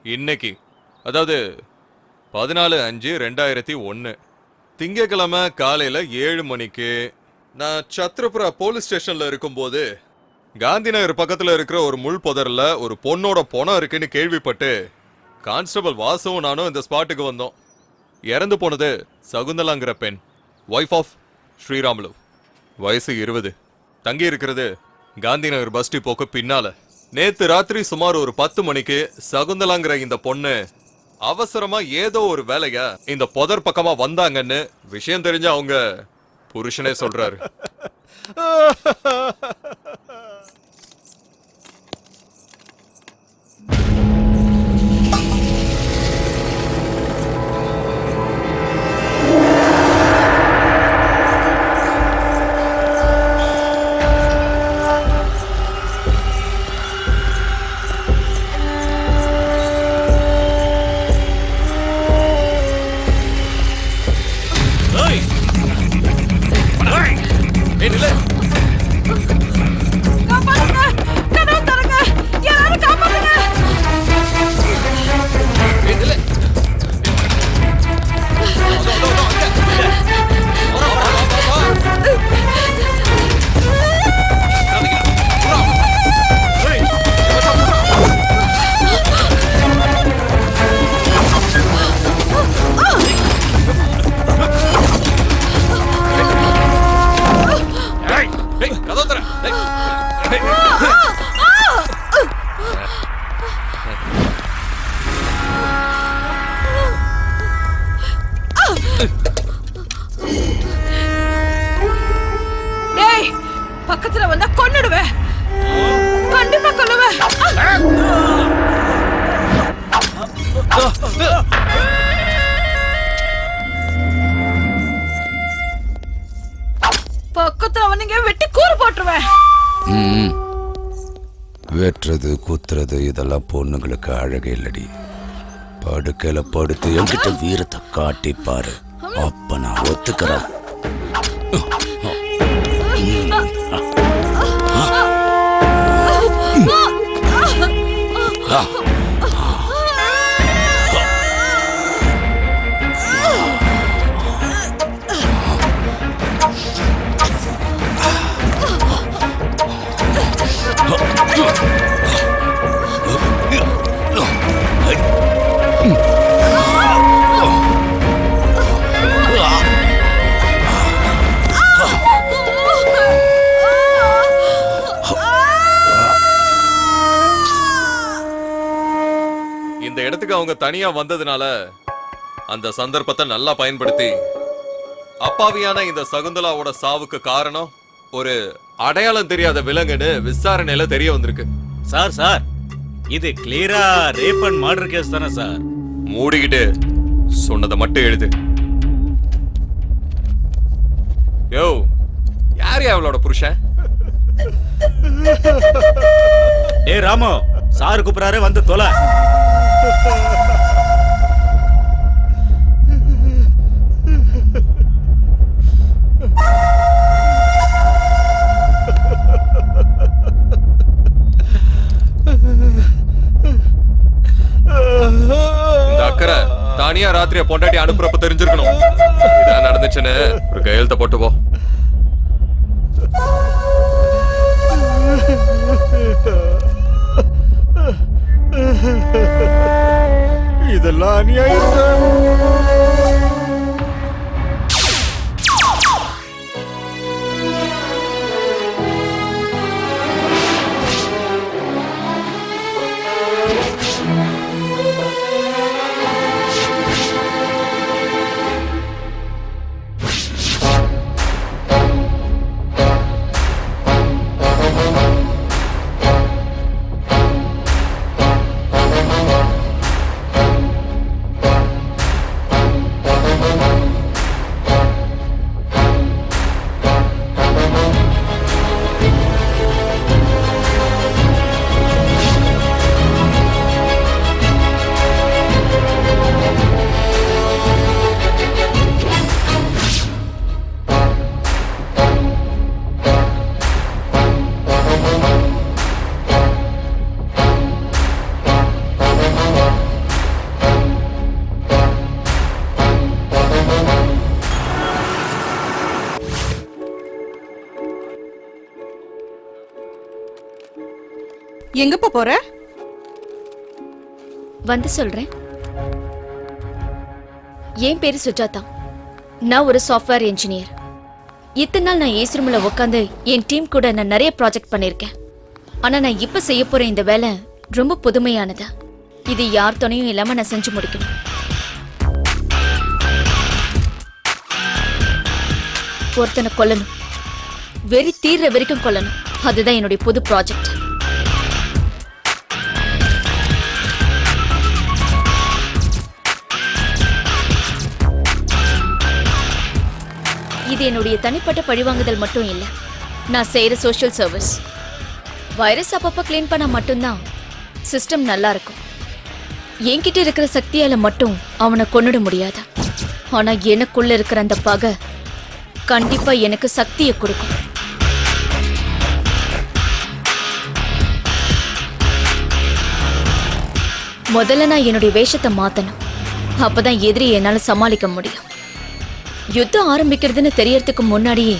இன்னைக்கு, அதாவது 14/5/2001 திங்கக்கிழமை காலையில 7 மணிக்கு நான் சத்ரபுரா போலீஸ் ஸ்டேஷன்ல இருக்கும்போது காந்தி நகர் பக்கத்துல இருக்கிற ஒரு முள் புதர்ல ஒரு பொண்ணோட பொணம் இருக்குன்னு கேள்விப்பட்டு கான்ஸ்டபிள் வாசுவும் நானும் இந்த ஸ்பாட்டுக்கு வந்தோம். இறந்து போனது சகுந்தலாங்கிற பெண், ஒய்ஃப் ஆஃப் ஸ்ரீராமுலு, வயசு 20, தங்கி இருக்கிறது காந்தி நகர் பஸ் டிப்போக்கு பின்னால. நேத்து ராத்திரி சுமார் ஒரு 10 மணிக்கு சகுந்தலாங்கிற இந்த பொண்ணு அவசரமா ஏதோ ஒரு வேலையா இந்த புதர் பக்கமா வந்தாங்கன்னு விஷயம் தெரிஞ்ச அவங்க புருஷனே சொல்றாரு. பக்கத்துல வந்தா கொன்னுடுவேன், கண்டிப்பா கொல்லுவேன். பக்கத்துல வந்தீங்க வெட்டி கூறு போட்டுருவேன். வெட்டுறது குத்துறது இதெல்லாம் பொண்ணுங்களுக்கு அழகே இல்லடி. படுக்கையில படுத்து என்கிட்ட வீரத்தை காட்டி பாரு, அப்ப நான் ஒத்துக்கிறேன். இந்த இடத்துக்கு அவங்க தனியா வந்ததுனால அந்த சந்தர்ப்பத்தை நல்லா பயன்படுத்தி அப்பாவியான இந்த சகுந்தலாவோட சாவுக்கு காரணம் ஒரு அடையாளம் தெரியாத விலங்குன்னு விசாரணையில தெரிய வந்திருக்கு. சார் இது கிளியரா ரேப் அண்ட் மர்டர் கேஸ் தானே சார்? மூடிக்கிட்டு சொன்னதை மட்டும் எழுது. யோ, யார் அவளோட புருஷன்? ஏய் ராமு, சார் கூப்பிடாரு, வந்து தொலை. இந்த அக்கறை தானியா ராத்திரியா பொண்டாட்டி அனுப்புறப்ப தெரிஞ்சிருக்கணும். இதான் நடந்துச்சுன்னு ஒரு கையெழுத்த போட்டு போ. இதெல்லாம் அநியாயம் சார். எங்கப்பா போற? வந்து சொல்றேன். என் பேரு சுஜாதா. நான் ஒரு சாஃப்ட்வேர் இன்ஜினியர். இத்தனை நாள் நான் ஏசி ரூம்ல உட்காந்து என் டீம் கூட நான் நிறைய ப்ராஜெக்ட் பண்ணிருக்கேன். ஆனா நான் இப்ப செய்ய போற இந்த வேலை ரொம்ப புதுமையானது. இது யார் துணையும் இல்லாம நான் செஞ்சு முடிக்கணும். ஒருத்தனை கொல்லணும், வெறி தீர்ற வரைக்கும் கொல்லணும். அதுதான் என்னுடைய புது ப்ராஜெக்ட். இது என்னுடைய தனிப்பட்ட பழிவாங்குதல் மட்டும் இல்ல, நான் செய்யற சோஷியல் சர்வீஸ். வைரஸ் அப்பப்ப கிளீன் பண்ணா மட்டும்தான் சிஸ்டம் நல்லா இருக்கும். என்கிட்ட இருக்கிற சக்தியால மட்டும் அவனை கொன்னுட முடியாது. ஆனா எனக்குள்ள இருக்கிற அந்த பகை கண்டிப்பா எனக்கு சக்தியை கொடுக்கும். முதல்ல நான் என்னுடைய வேஷத்தை மாத்தணும். அப்பதான் எதிரி என்னால சமாளிக்க முடியும். யுத்தம் ஆரம்பிக்கிறதுன்னு தெரியறதுக்கு முன்னாடியே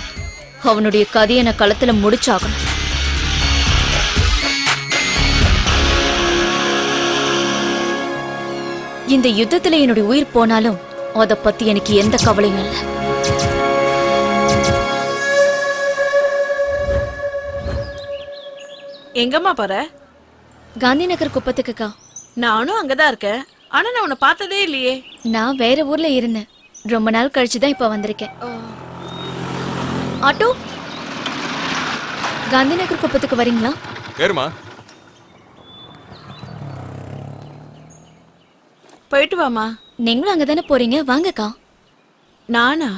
அவனுடைய கதையை நான் களத்துல முடிச்சாகணும். இந்த யுத்தத்துல என்னுடைய உயிர் போனாலும் அத பத்தி எனக்கு எந்த கவலையும் இல்லை. எங்கம்மா போற? காந்தி நகர் குப்பத்துக்குக்கா. நானும் அங்கதான் இருக்கேன். ஆனா நான் உன்னை பார்த்ததே இல்லையே. நான் வேற ஊர்ல இருந்தேன். ரொம்ப நாள் கழிச்சுதான் இப்ப வந்திருக்கேன். ஆட்டோ, காந்தி நகர் குப்பத்துக்கு வரீங்களா? ஏறுமா. போயிட்டு வாமா. நீங்களும் அங்கதானே போறீங்க, வாங்கக்கா. நானா?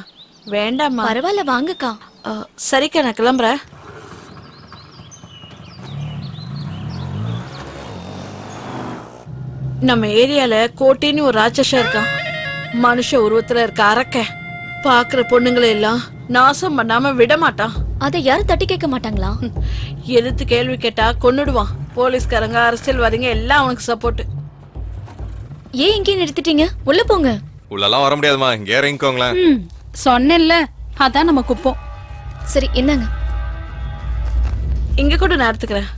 வேண்டாம்மா. பரவாயில்ல, வாங்கக்கா. சரிக்கா, நான் கிளம்புறேன். நம்ம ஏரியால கோட்டின்னு ஒரு ராட்சசம் இருக்கான். மனுஷ உருவத்துல இருக்க அரக்க பாக்குற பொண்ணுங்களை எல்லாம் நாசம் பண்ணாம விட மாட்டான். அதை யாரும் தட்டி கேட்க மாட்டாங்களா? எதிர்த்து கேள்வி கேட்டா கொன்னுடுவான். போலீஸ்காரங்க, அரசியல்வாதிங்க எல்லாம் அவனுக்கு சப்போர்ட். ஏன் இங்கே நிறுத்திட்டீங்க? உள்ள போங்க. உள்ளலாம் வர முடியாதுமா, இங்க இறங்கிக்கோங்களேன். சொன்னேன்ல, அதான் நம்ம குப்பம். சரி, என்னங்க? இங்க கூட நான் எடுத்துக்கிறேன்.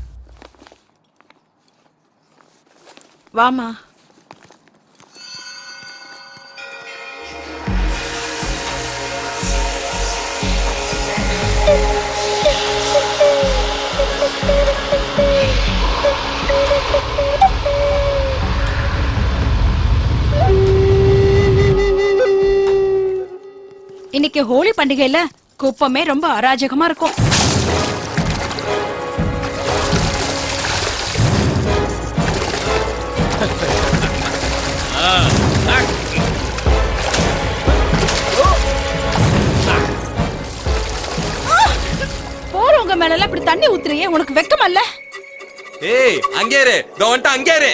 வாமா. இன்னைக்கு ஹோலி பண்டிகையில குப்பமே ரொம்ப அராஜகமா இருக்கும். போறவங்க மேல இப்படி தண்ணி ஊத்துறியே, உனக்கு வெக்கமல்ல? ஏய், அங்கே இரு. இதோ வந்துட்டு அங்கே இரு.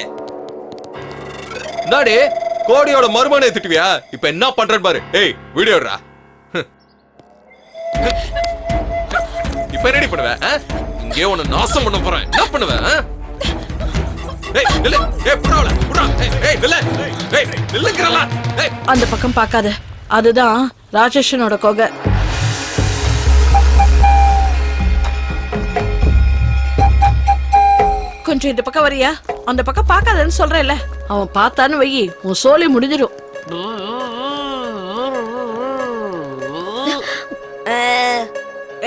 நாடி கோடியோட மருமனை திட்டுவியா? இப்ப என்ன பண்றேன்னு பாரு. ஏய், வீடியோடா. இப்ப என்னடி பண்ணுவ? இங்கே உன்னை நாசம் பண்ண போறேன். என்ன பண்ணுவ? ஏய், நில்லு. ஏய், புறாவல. புறா. ஏய், நில்லு. ஏய், நில்லுங்கறல. ஏய், அந்த பக்கம் பார்க்காத. அதுதான் ராட்சசனோட கொகை. கொஞ்சம் இந்த பக்கம் வரியா? அந்த பக்கம் பார்க்காதன்னு சொல்றேன்ல. அவன் பார்த்தான்னு வை, உன் சோலி முடிஞ்சிடும்.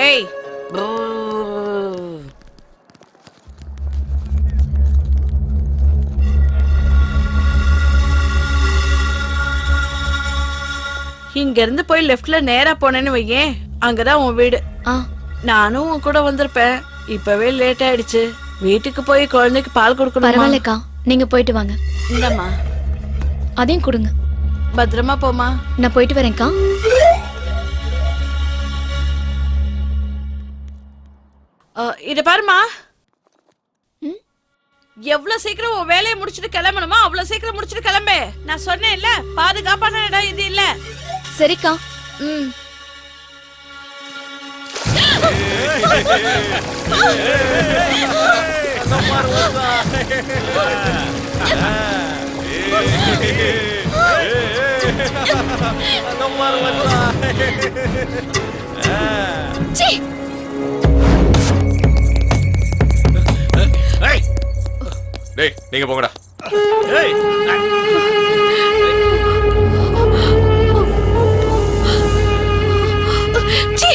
ஏய், இங்க இருந்து போய் லெஃப்ட்ல நேரா போனேன்னு வையேன், அங்கதான் உன் வீடு. நானும் உன் கூட வந்திருப்பேன். இப்பவே லேட் ஆயிடுச்சு. வீட்டுக்கு போய் குழந்தைக்கு பால் கொடுக்கணும். பரவாயில்லக்கா, நீங்க போயிட்டு வாங்க. இந்தம்மா, அதையும் கொடுங்க. பத்திரமா போமா. நான் போயிட்டு வரேன்க்கா. இத பாருமா, எவ்வளவு சீக்கிரம் உன் வேலையை முடிச்சிட்டு கிளம்பணுமா அவ்வளவு சீக்கிரம் முடிச்சிட்டு கிளம்பு. நான் சொன்னேன் இல்ல, பாதுகாப்பான இடம் இது இல்ல. சரிக்கா. டேய் நீங்க போங்கடா. ஏய், சீ!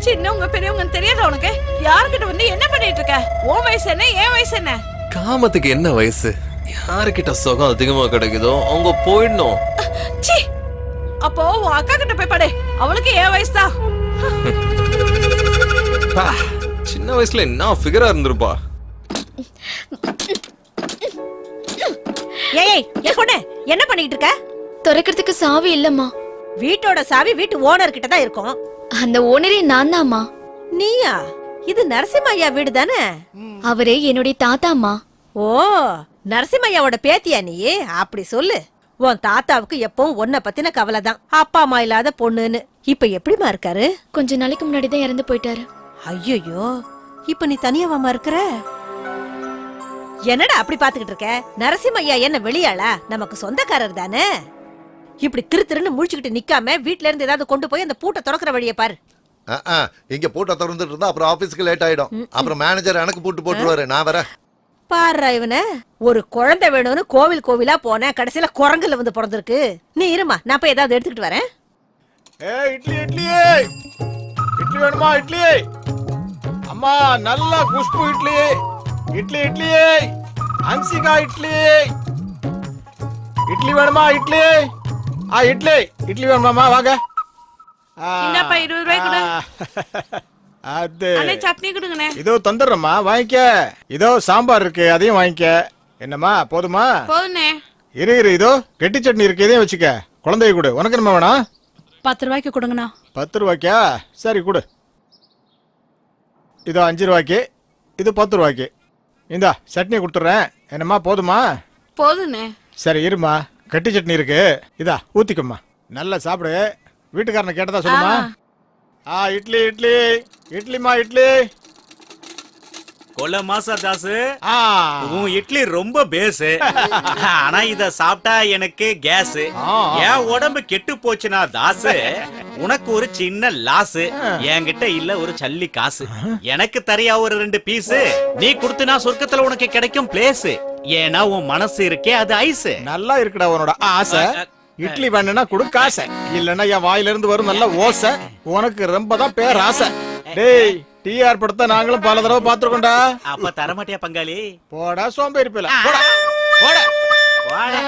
சின்னவங்க பெரியவங்க தெரியாத உனக்கு யார்கிட்ட வந்து என்ன பண்ணிட்டு இருக்க? உன் வயசு என்ன, என் வயசு என்ன? காமத்துக்கு என்ன வயசு? யாருக்கிட்ட சுகம் அதிகமா கிடைக்குதோ அவங்க போயிடணும். சீ! அப்போ உன் அக்கா கிட்ட போய் படு, அவளுக்கு என் வயசு தான். பா, சின்ன வயசுல என்ன ஃபிகரா இருந்திருப்பா. ஏய் என் பொண்ணு என்ன பண்ணிட்டு இருக்க? திறக்கிறதுக்கு சாவி இல்லம்மா. வீட்டோட சாவி வீட்டு ஓனர் கிட்ட தான் இருக்கும். அந்த ஓனரே நான் தான்மா. நீயா? இது நரசிம்மையா வீடு தானே? அவரே என்னுடைய தாத்தாம்மா. ஓ, நரசிம்மையாவோட பேத்தியா நீ? அப்படி சொல்லு. உன் தாத்தாவுக்கு எப்பவும் உன்னை பத்தின கவலை தான், அப்பா அம்மா இல்லாத பொண்ணுன்னு. இப்ப எப்படிமா இருக்காரு? கொஞ்ச நாளைக்கு முன்னாடி தான் இறந்து போயிட்டாரு. ஐயோ, இப்ப நீ தனியாவாமா இருக்கிற? என்னடா அப்படி பாத்துக்கிட்டு இருக்க? நரசிம்மையா என்ன வெளியாளா? நமக்கு சொந்தக்காரர் தானே. இப்படி திருன்னு முழிச்சுக்கிட்டு நிக்காம வீட்ல இருந்து ஏதாவது கொண்டு போய் அந்த பூட்டை திறக்கிற வழியை பாரு. இங்க பூட்டை திறந்துட்டு இருந்தா அப்புறம் ஆபீஸ்க்கு லேட் ஆயிடும். அப்புறம் மேனேஜர் எனக்கு பூட்டு போட்டுருவாரு. நான் வரேன். பாரு இவன, ஒரு குழந்தை வேணும்னு கோவிலா போன, கடைசியில குரங்குல வந்து பிறந்திருக்கு. நீ இருமா, நான் போய் ஏதாவது எடுத்துக்கிட்டு வரேன். ஏய் இட்லி இட்லி இட்லி வேணுமா? இட்லி அம்மா, நல்லா குஷ்பு இட்லி. இட்லி இட்லி அன்சிகா இட்லி. இட்லி வேணுமா? இட்லி இட்லி இட்லி வேணுமாமா? வாங்க. இந்தாப்பா 20 ரூபாய் கொடு. அது அண்ணே சட்னி கொடுங்கண்ணே. இதோ தந்துடுறேம்மா, வாங்கிக்க. இதோ சாம்பார் இருக்கு, அதையும் வாங்கிக்க. என்னம்மா போதுமா? போதுண்ணே. இரு இதோ கெட்டி சட்னி இருக்கு, இதையும் வச்சுக்க. குழந்தைய கொடு. உனக்கு என்ன வேணும்? 10 ரூபாய்க்கு கொடுங்கண்ணா. 10 ரூபாய்க்கா? சரி கொடு. இதோ 5 ரூபாய்க்கு, இது 10 ரூபாய்க்கு. இந்தா சட்னி கொடுத்துட்றேன். என்னம்மா போதுமா? போதுண்ணே. சரி இருமா, கட்டி சட்னி இருக்கு, இதா ஊத்திக்கம்மா. நல்லா சாப்பிடு. வீட்டுக்காரனை கேட்டதா சொல்லுமா? இட்லி இட்லி இட்லிமா இட்லி. கொல்ல மாசா தாசு, ஆ உன் இட்லி ரொம்ப பேஸ். ஆனா இத சாப்பிட்டா எனக்கு கேஸ். என் உடம்பு கெட்டு போச்சுனா தாசு, உனக்கு ஒரு சின்ன லாஸ். என்கிட்ட இல்ல ஒரு சல்லி காசு. எனக்கு தரையா ஒரு 2 பீஸ். நீ கொடுத்தனா சொர்க்கத்துல உனக்கு கிடைக்கும் பிளேஸ். ஏன்னா உன் மனசு இருக்கே அது ஐஸ். நல்லா இருக்குடா உன்னோட ஆசை. இட்லி வேணும்னா கொடு காசை, இல்லன்னா என் வாயில இருந்து வரும் நல்ல ஓசை. உனக்கு ரொம்ப தான் பேர் ஆசை. டேய், டிஆர் படத்தை நாங்களும் பல தடவை பாத்துருக்கோம்டா. அப்ப தரமாட்டியா பங்காளி? போடா சோம்பேறி பேல, போடா போடா வாடா.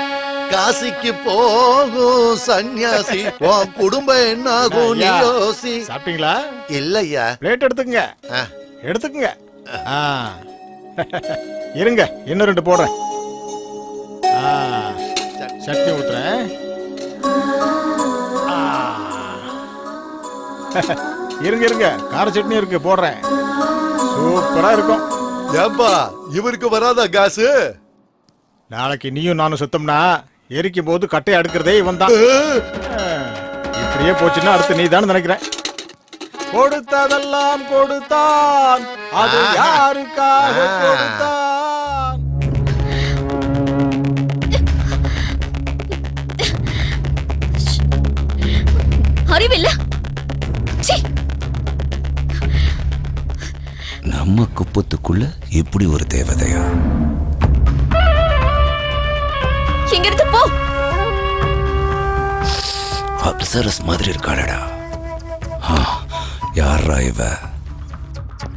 காசிக்கு போகும் சன்னியாசி, உன் குடும்பம் என்ன ஆகும் நீ யோசி. சாப்பிட்டீங்களா? இல்லையா. பிளேட் எடுத்துக்கங்க, எடுத்துக்கங்க. இருங்க, இன்னும் 2 போடுறேன். சட்னி ஊத்துறேன். இருங்க இருங்க, கார சட்னி இருக்கு, போடுறேன். சூப்பரா இருக்கும். ஏப்பா இவருக்கு வராதா காசு? நாளைக்கு நீயும் நானும் சுத்தம்னா எரிக்கும் போது கட்டையை அடுக்கிறதே இவன் தான். இப்படியே போச்சுன்னா அடுத்து நீ தான் நினைக்கிறேன். கொடுத்ததெல்லாம் கொடுத்தான், அது யாருக்காக கொடுத்தான்? அறிவில்ல. நம்ம குப்பத்துக்குள்ள இப்படி ஒரு தேவதையா? இங்க இருந்து போ. அப்சரஸ் மாதிரி இருக்காளடா. யாரா இவ?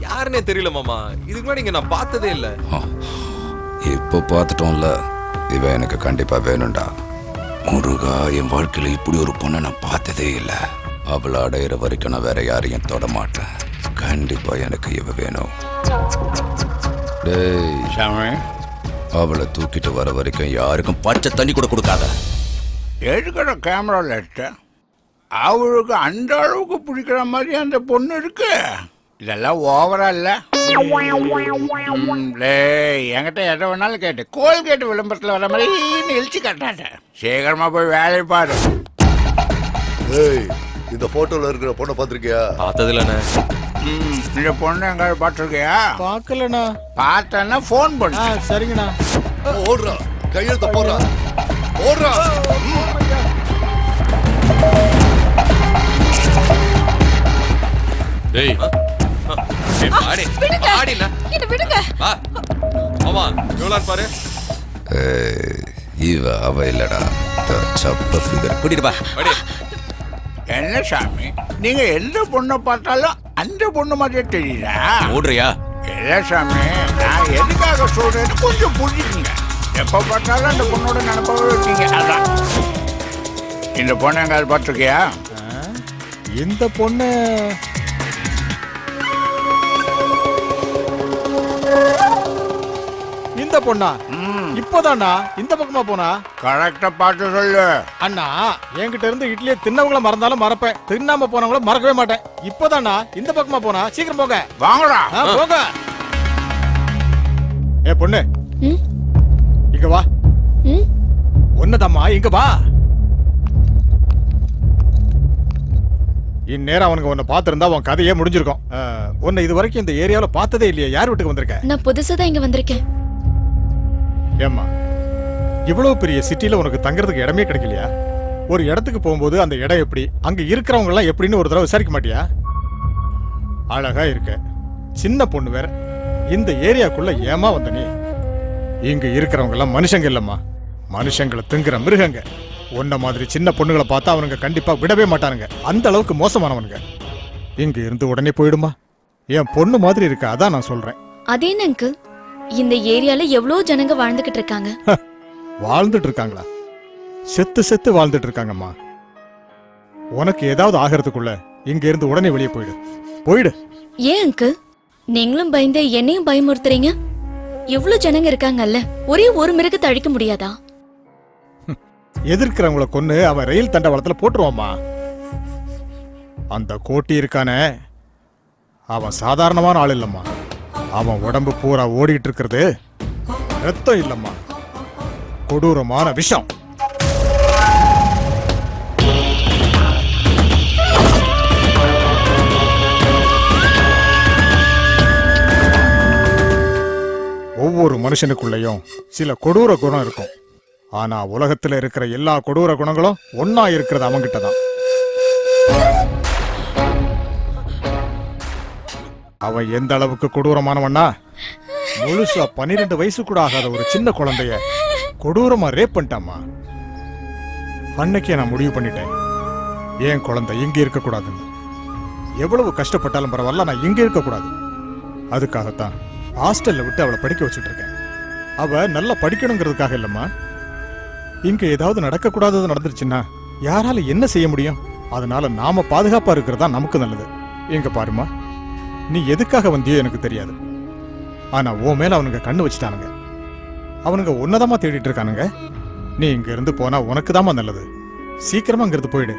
யாருன்னே தெரியல மாமா. இதுக்கு முன்னாடி இங்க நான் பார்த்ததே இல்ல. இப்போ பார்த்துட்டோம்ல, இவ எனக்கு கண்டிப்பா வேணும்டா. முருகா, என் வாழ்க்கையில இப்படி ஒரு பொண்ணை நான் பார்த்ததே இல்லை. அவளை அடையிற வரைக்கும் நான் வேற யாரையும் தொட மாட்டேன். கண்டிப்பா எனக்கு இவ வேணும். டேய், அவளை தூக்கிட்டு வர வரைக்கும் யாருக்கும் பச்சை தண்ணி கூட கொடுக்காத. எடுக்கிற கேமராவில் எடுத்த அவளுக்கு அந்த அளவுக்கு பிடிக்கிற மாதிரி அந்த பொண்ணு இருக்கு. இதெல்லாம் ஓவரா இல்ல? என்கிட்ட எதை வேணாலும் கேட்டு கோல்கேட் விளம்பரத்தில் வர மாதிரி இழிச்சு கட்டாட்டேன். சீக்கிரமா போய் வேலையை பாரு. ஏய், இந்த போட்டோல இருக்கிற பொண்ணை பாத்திருக்கியா? பார்த்ததில்லண்ணே. இந்த பொண்ணு எங்காவது பார்த்துருக்கியா? பார்க்கலண்ணா. பார்த்தேன்னா ஃபோன் பண்ணு. சரிங்கண்ணா. ஓடுறா, கையெழுத்த போடுறா, ஓடுறா. டேய் விடுங்க. ஆமா, இவ்வளவு எவ்வளோன்னு பாரு. ஏய், இவ அவ இல்லடா சப்ப ஃபிகர். கூட்டிட்டு பா. அடி. என்ன சாமி நீங்க எந்த பொண்ணை பார்த்தாலும் அந்த பொண்ணு மாதிரியே தெரியுதா? ஓடுறியா? இல்ல சாமி, நான் எதுக்காக சொல்றேன்னு கொஞ்சம் புரிஞ்சுக்குங்க. எப்ப பார்த்தாலும் அந்த பொண்ணோட நினைப்பாவே இருக்கீங்க. அதான் இந்த பொண்ணு எங்காவது பார்த்துருக்கியா? இந்த பொண்ணு இந்த பொண்ணா? இப்போதானா இந்த பக்கமா போனா? கரெக்டா பார்த்து சொல்லு. அண்ணா, என்கிட்ட இருந்து இட்லியை தின்னவங்கள மறந்தாலும் மறப்பேன், தின்னாம போனவங்கள மறக்கவே மாட்டேன். இப்போதானா இந்த பக்கமா போனா? சீக்கிரம் போங்க. வாங்கடா. போங்க. ஏ பொண்ணு, ம்? இங்க வா. ம்? ஒன்னதம்மா, இங்க வா. இந்நேரம் அவனுக்கு உன்னை பார்த்திருந்தா உன் கதையே முடிஞ்சிருக்கும். உன்னை இது வரைக்கும் இந்த ஏரியாவில பார்த்ததே இல்லையா? யார் வீட்டுக்கு வந்திருக்க? நான் புதுசா தான் இங்க வந்திருக்கேன். ஏம்மா, இவ்வளவு பெரிய சிட்டில உனக்கு தங்குறதுக்கு இடமே கிடைக்கலையா? ஒரு இடத்துக்கு போகும்போது அந்த இடம் எப்படி, அங்க இருக்கிறவங்க எல்லாம் எப்படின்னு ஒரு தடவை விசாரிக்க மாட்டியா? அழகா இருக்க, சின்ன பொண்ணு வேற. இந்த ஏரியாக்குள்ள ஏமா வந்த நீ? இங்க இருக்கிறவங்க எல்லாம் மனுஷங்க இல்லம்மா, மனுஷங்களை திங்குற மிருகங்க. உன்ன மாதிரி சின்ன பொண்ணுகளை பார்த்தா அவனுங்க கண்டிப்பா விடவே மாட்டானுங்க. அந்த அளவுக்கு மோசமானவனுங்க. இங்க இருந்து உடனே போயிடுமா? என் பொண்ணு மாதிரி இருக்க, அதான் நான் சொல்றேன். அதே எனக்கு இந்த ஏரியால எவ்வளவு ஜனங்க வாழ்ந்துகிட்டு இருக்காங்க. வாழ்ந்துட்டு இருக்காங்களா? செத்து செத்து வாழ்ந்துட்டு இருக்காங்கம்மா. உனக்கு ஏதாவது ஆகிறதுக்குள்ள இங்க இருந்து உடனே வெளியே போயிடு. போயிடு. ஏன் அங்கு நீங்களும் பயந்து என்னையும் பயமுறுத்துறீங்க? எவ்வளவு ஜனங்க இருக்காங்கல்ல, ஒரே ஒரு மிருகத்தை அழிக்க முடியாதா? எதிர்க்கிறவங்கள கொன்னு அவன் ரயில் தண்டவாளத்துல போட்டுருவாம்மா. அந்த கோட்டி இருக்கானே, அவன் சாதாரணமான ஆள் இல்லம்மா. அவன் உடம்பு பூரா ஓடிட்டு இருக்கிறது ரத்தம் இல்லம்மா, கொடூரமான விஷம். ஒவ்வொரு மனுஷனுக்குள்ளேயும் சில கொடூர குணம் இருக்கும். ஆனா உலகத்துல இருக்கிற எல்லா கொடூர குணங்களும் ஒன்னா இருக்கிறது அவங்கிட்ட தான். அவன் எந்த அளவுக்கு கொடூரமானவன்னா, முழுசா 12 வயசு கூட ஆகாத ஒரு சின்ன குழந்தைய கொடூரமா ரேப் பண்ணிட்டாமா. அன்னைக்கே நான் முடிவு பண்ணிட்டேன், என் குழந்தை இங்க இருக்க கூடாதுன்னு. எவ்வளவு கஷ்டப்பட்டாலும் பரவாயில்ல, நான் இங்க இருக்க கூடாது. அதுக்காகத்தான் ஹாஸ்டல்ல விட்டு அவளை படிக்க வச்சுட்டு இருக்கேன். அவ நல்லா படிக்கணுங்கிறதுக்காக இல்லம்மா. இங்க ஏதாவது நடக்க கூடாதது நடந்துருச்சுன்னா யாரால என்ன செய்ய முடியும்? அதனால நாம பாதுகாப்பா இருக்கிறதா நமக்கு நல்லது. எங்க பாருமா, நீ எதுக்காக வந்தியோ எனக்கு தெரியாது. ஆனா உன் மேல அவனுங்க கண்ணு வச்சுட்டானுங்க. அவனுங்க உன்னதமா தேடிட்டு இருக்கானுங்க. நீ இங்க இருந்து போனா உனக்கு தாமா நல்லது. சீக்கிரமா இங்க இருந்து போயிடு.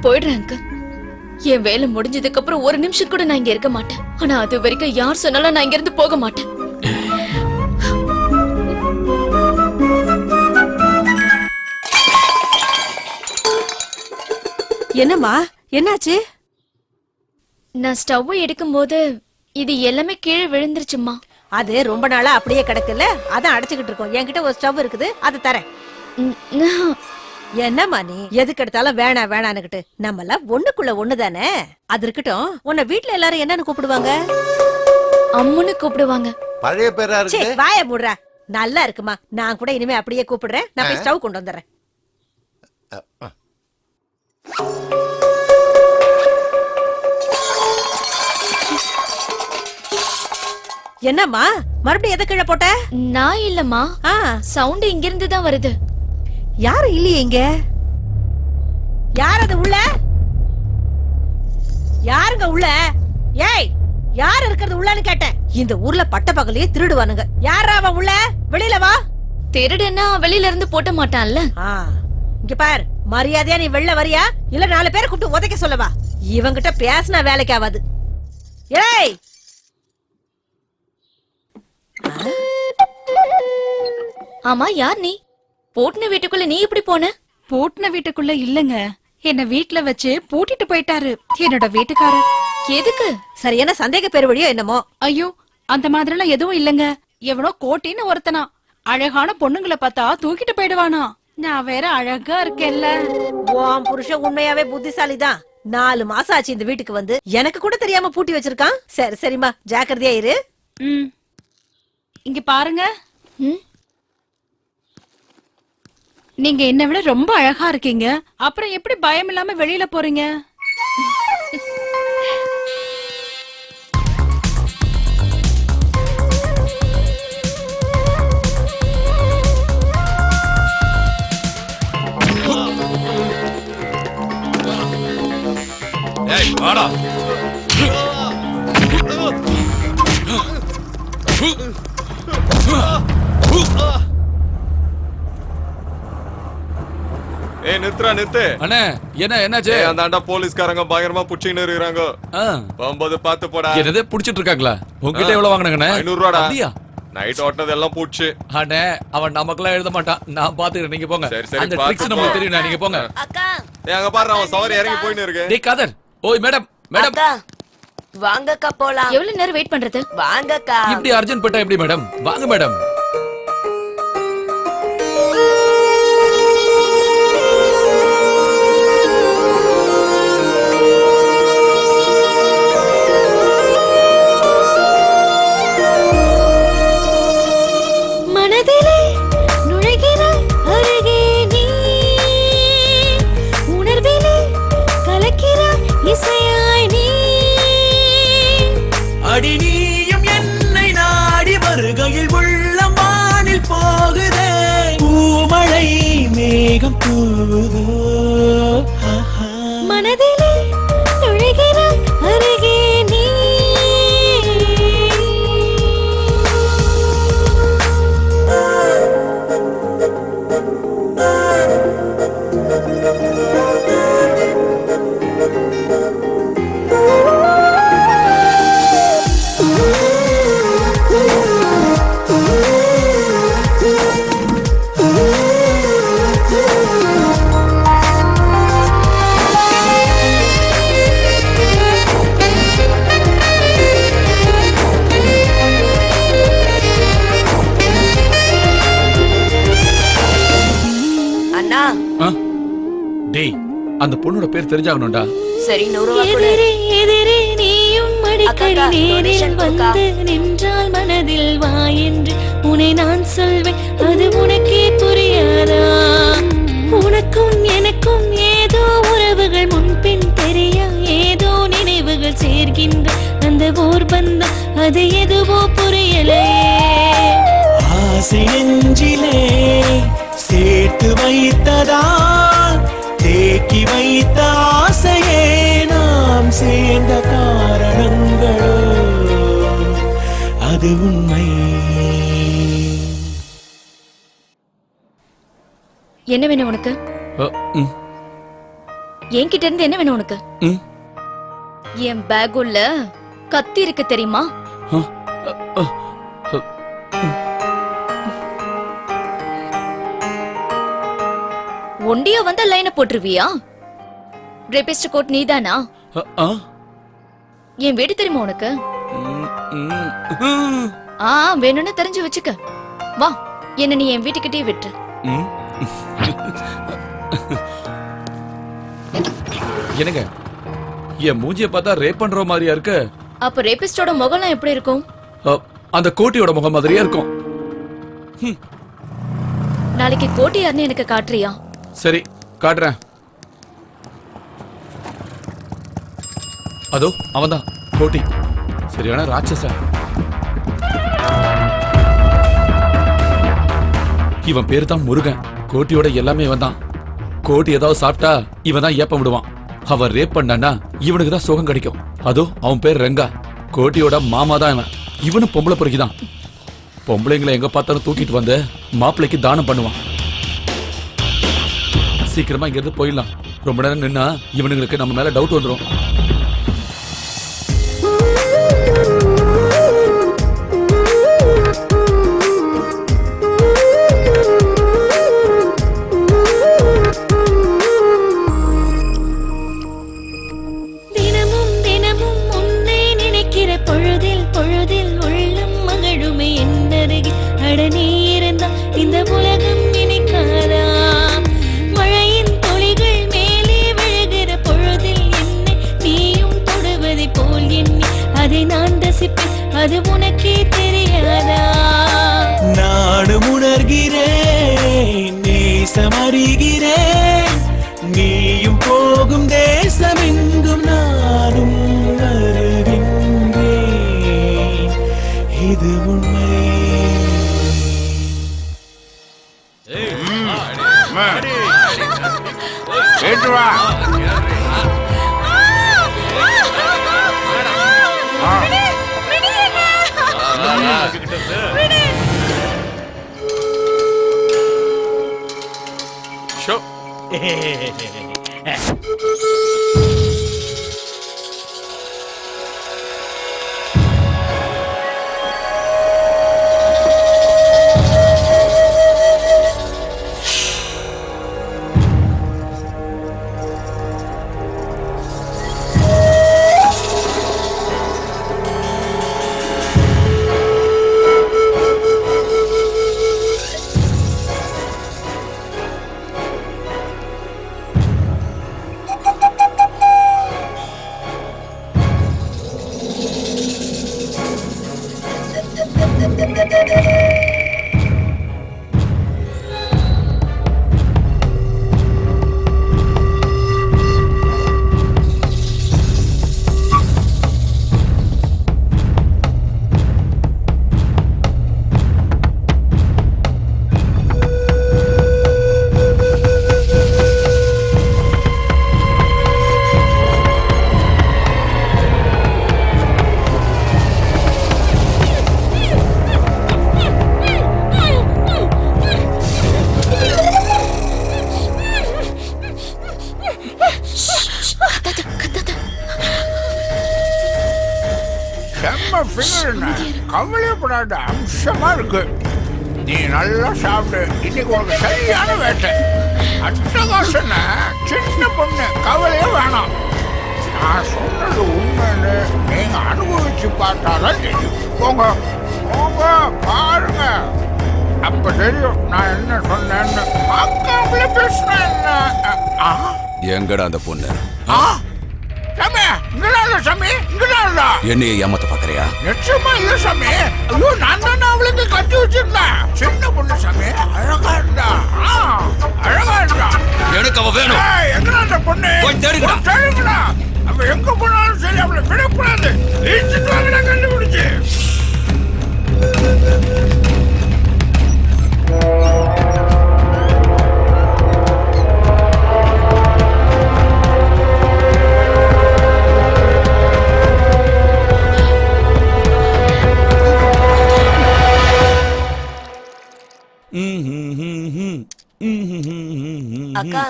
போயிடுறேன் அங்கு. என் வேலை முடிஞ்சதுக்கு அப்புறம் ஒரு நிமிஷம் கூட நான் இங்க இருக்க மாட்டேன். ஆனா அது வரைக்கும் யார் சொன்னாலும் நான் இங்க இருந்து போக மாட்டேன். என்னம்மா, என்னாச்சு? நான் ஸ்டவ் எடுக்கும் போது இது எல்லாமே கீழே விழுந்துருச்சுமா. அது ரொம்ப நாளா அப்படியே கிடக்குல்ல, அதான் அடைச்சுக்கிட்டு இருக்கோம். என்கிட்ட ஒரு ஸ்டவ் இருக்குது, அதை தரேன். என்னம்மா நீ எதுக்கு எடுத்தாலும் வேணா வேணான்னுகிட்டு? நம்ம எல்லாம் ஒண்ணுக்குள்ள ஒண்ணுதானே. அது இருக்கட்டும், உன்னை வீட்டுல எல்லாரும் என்னன்னு கூப்பிடுவாங்க? அம்முன்னு கூப்பிடுவாங்க. பழைய பேரா சே, இருக்கு. வாய மூடுறா. நல்லா இருக்குமா, நான் கூட இனிமே அப்படியே கூப்பிடுறேன். நான் போய் ஸ்டவ் கொண்டு வந்துடுறேன். என்னம்மா, மறுபடியும் எதை கீழே போட்ட? நான் இல்லம்மா, சவுண்ட் இங்க இருந்து தான் வருது. யாரும் இல்லையே இங்க. யார் அது உள்ள? யாருங்க உள்ள? ஏய், யார் இருக்கிறது உள்ளன்னு கேட்டேன். இந்த ஊர்ல பட்ட பகலையே திருடுவானுங்க. யாரா அவன் உள்ள? வெளியில வா. திருடுன்னா வெளியில இருந்து போட்ட மாட்டான்ல. இங்க பார், மரியாதையா நீ வெளில வரியா, இல்ல 4 பேரை கூப்பிட்டு உதைக்க சொல்லவா? இவங்கிட்ட பேசினா வேலைக்கு ஆகாது. ஏய், ஆமா, யார் நீ? பூட்டின வீட்டுக்குள்ள நீ எப்படி போன? பூட்டின வீட்டுக்குள்ள இல்லங்க, என்ன வீட்ல வச்சு பூட்டிட்டு போயிட்டாரு என்னோட வீட்டுக்காரர். எதுக்கு? சரியான சந்தேக பேர் வழியோ என்னமோ. ஐயோ, அந்த மாதிரி எல்லாம் எதுவும் இல்லங்க. எவனோ கோட்டின்னு ஒருத்தனா அழகான பொண்ணுங்களை பார்த்தா தூக்கிட்டு போயிடுவானா. நான் வேற அழகா இருக்கேன்ல. உன் புருஷன் உண்மையாவே புத்திசாலிதான். 4 மாசம் ஆச்சு இந்த வீட்டுக்கு வந்து, எனக்கு கூட தெரியாம பூட்டி வச்சிருக்கான். சரி சரிமா, ஜாக்கிரதையா இரு. இங்க பாருங்க. நீங்க என்னை விட ரொம்ப அழகா இருக்கீங்க. அப்புறம் எப்படி பயம் இல்லாம வெளியில போறீங்க? ஏய் வாடா. ஏய் நிறுத்து. அண்ணே என்ன என்னாச்சு? அந்த ஆண்டா போலீஸ்காரங்க பயங்கரமா புடிச்சின்னு இருக்காங்க. போகும்போது பார்த்து போடா. என்னதே புடிச்சிட்டு இருக்காங்களா? உங்ககிட்ட எவ்வளவு வாங்குனாங்கண்ணே? 500 ரூபாடா. அப்படியா? நைட் ஓட்டது எல்லாம் பூச்சி. அண்ணே அவன் நமக்குலாம் எழுத மாட்டான். நான் பாத்துக்கிறேன், நீங்க போங்க. சரி, அந்த ட்ரிக்ஸ் நமக்கு தெரியும், நீங்க போங்க. ஏய் அங்க பாரு அவன் சவாரி இறங்கி போயின்னு இருக்கு. டேய் காதர். ஓய் மேடம். வாங்கக்கா போலாம். எவ்வளவு நேரம் வெயிட் பண்றது? வாங்கக்கா. இப்படி அர்ஜென்ட் பட்டா எப்படி மேடம்? வாங்க மேடம். மனதிலே நுழைகிறாய் அருகே நீ, உணர்விலே கலக்கிறாய் இசையாய் நீ. அடி நீயும் என்னை நாடி வருகையில் உள்ளம் வானில் போகுதே, பூமழை மேகம் தூவுதோ. மனதிலே நுழைகிறாய் அருகே நீ. டேய் அந்த பொண்ணோட பேர் தெரிஞ்சாகணும்டா. சரி 100 ரூபாய் கொடு. எதிரே நீயும் அடிக்கடி நேரில் வந்து நின்றால் மனதில் வா என்று உன்னை நான் சொல்வேன், அது உனக்கே புரியாதா? உனக்கும் எனக்கும் ஏதோ உறவுகள் முன்பின் தெரிய, ஏதோ நினைவுகள் சேர்க்கின்ற அந்த ஓர் பந்தம், அது எதுவோ புரியலையே. ஆசை நெஞ்சிலே சேர்த்து வைத்ததால் தேக்கி வைத்த ஆசையே நாம் சேர்ந்த காரணங்களோ, அது உண்மை. என்ன வேணும் உனக்கு? என்கிட்ட இருந்து என்ன வேணும் உனக்கு? என் பேக் உள்ள கத்தி இருக்கு தெரியுமா? ஒண்டியா வந்த லைனை போட்டுருவியா? ரேபிஸ்ட் கோட் நீதானா? என் வீடு தெரியுமா உனக்கு? வேணும்னு தெரிஞ்சு வச்சுக்க. வா, என்ன நீ என் வீட்டுக்கிட்டே விட்டு. என்னங்க என் மூஞ்சிய பார்த்தா ரேப் பண்ற மாதிரியா இருக்கு? அப்ப ரேபிஸ்டோட முகம்லாம் எப்படி இருக்கும்? அந்த கோட்டியோட முகம் மாதிரியா இருக்கும். நாளைக்கு கோட்டி யாருன்னு எனக்கு காட்டுறியா? சரி காட்டுறேன். அதோ அவன்தான் கோட்டி, சரியான ராட்சசன். இவன் பேரு தான் முருகன். கோட்டியோட எல்லாமே இவன் தான். கோட்டி ஏதாவது சாப்பிட்டா இவன் தான் ஏப்ப விடுவான். அவன் ரேப் பண்ணான்னா இவனுக்கு தான் சுகம் கிடைக்கும். அதோ அவன் பேர் ரெங்கா. கோட்டியோட மாமா தான் இவன். இவனும் பொம்பளை பொறுக்கிதான். பொம்பளைங்களை எங்க பார்த்தாலும் தூக்கிட்டு வந்து மாப்பிள்ளைக்கு தானம் பண்ணுவான். சீக்கிரமா இங்க இருந்து போயிடலாம். ரொம்ப நேரம் நின்னா இவனுங்களுக்கு நம்ம மேல டவுட் வந்துடும். தினமும் தினமும் உன்னை நினைக்கிற பொழுதில் பொழுதில் உள்ளம் மகளுமே என்னருகே. அட நீ இருந்தா இந்த உலகம் நினைக்காதா? மழையின் துளிகள் மேலே விழுகிற பொழுதில் என்னை நீயும் தொடுவதை போல் எண்ணி அதை நான் ரசிப்பேன், அது உனக்கே தெரியாதா? நானும் உணர்கிறேன் நேச தேசம் அறிகிறேன், நீயும் போகும் தேசமெங்கும் நானும் வருகின்றேன், இது உண்மை. கேட்டு வா. ஷோ செம்ம ஃபிகர், கவலைப்படாத, அம்சமா இருக்கு. நீ நல்லா சாப்பிடு, இன்னைக்கு உனக்கு சரியான வேட்டை. அட்டகாசன சின்ன பொண்ணு, கவலையே வேணாம். நான் சொன்னது உண்மைன்னு நீங்க அனுபவிச்சு பார்த்தாதான் தெரியும். போங்க போங்க, பாருங்க, அப்ப தெரியும் நான் என்ன சொன்னேன்னு. பார்க்காமல பேசுனேன் என்ன? எங்கடா அந்த பொண்ணு? சாமி, இங்கதான் இல்ல சாமி, இங்கதான் இல்ல. என்னைய ஏமாத்த பாக்குறியா? நிச்சயமா இல்ல சாமி. ஐயோ, நான் தானே அவளுக்கு கட்டி வச்சிருந்தேன். சின்ன பொண்ணு சாமி, அழகா இருந்தா, அழகா இருந்தா. எனக்கு அவ வேணும். எங்கடா அந்த பொண்ணு? போய் தேடுங்கடா. தேடுங்கடா. அவ எங்க போனாலும் சரி, அவளை விடக்கூடாது. இழுத்துட்டு வாங்கடா, கண்டுபிடிச்சு. அக்கா,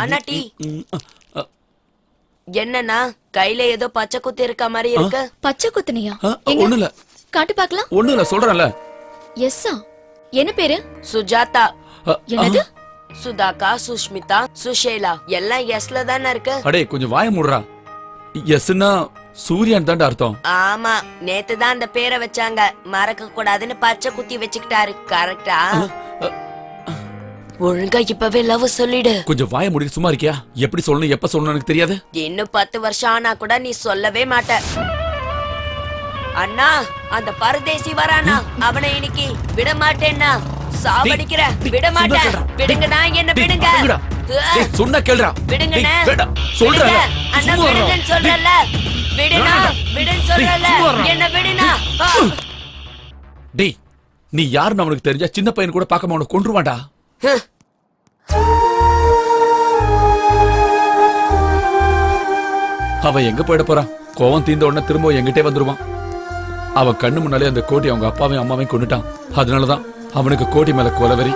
அண்ணா டீ. என்னன்னா கையில ஏதோ பச்சை குத்து இருக்க மாதிரி இருக்கு. பச்சை குத்துனியா? ஒண்ணு இல்ல, காட்டு பார்க்கலாம். ஒண்ணு இல்ல, சொல்றேன்ல. எஸ்ஸா? என்ன பேரு? சுஜாதா. என்னது? சுதாகா, சுஷ்மிதா, சுஷேலா எல்லாம் எஸ்ல தானே இருக்கு. அடே கொஞ்சம் வாய மூடுறா. எஸ்னா சூரியன் தான்டா அர்த்தம். ஆமா, நேத்து தான் அந்த பேரை வச்சாங்க. மறக்க கூடாதுன்னு பச்சை குத்தி வச்சுக்கிட்டாரு. கரெக்டா? ஒழுங்கா இப்பவே லவ் சொல்லிடு. கொஞ்சம் வாய மூடிட்டு சும்மா இருக்கியா? எப்படி சொல்லணும் எப்ப சொல்லணும் எனக்கு தெரியாது. இன்னும் 10 வருஷம் ஆனா கூட நீ சொல்லவே மாட்ட. அண்ணா, அந்த பரதேசி வரானா, அவனை இன்னைக்கு விட மாட்டேன்னா சாவடிக்கிற. விட மாட்டேன். விடுங்கண்ணா, என்ன விடுங்க. சொன்னா கேளுடா. விடுங்கண்ணா, சொல்றேன். அண்ணா விடுங்கன்னு சொல்றல. விடுனா, விடுன்னு சொல்றல. என்ன விடுனா. டேய், நீ யாருன்னு அவனுக்கு தெரிஞ்சா சின்ன பையன் கூட பார்க்காம அவனை கொன்றுவான்டா. அவன் எங்க போயிட போறான்? கோவம் தீர்ந்த உடனே திரும்ப எங்கிட்டே வந்துருவான். அவன் கண்ணு முன்னாலே அந்த கோட்டி அவங்க அப்பாவையும் அம்மாவையும் கொண்டுட்டான். அதனாலதான் அவனுக்கு கோட்டி மேல கொலவெறி.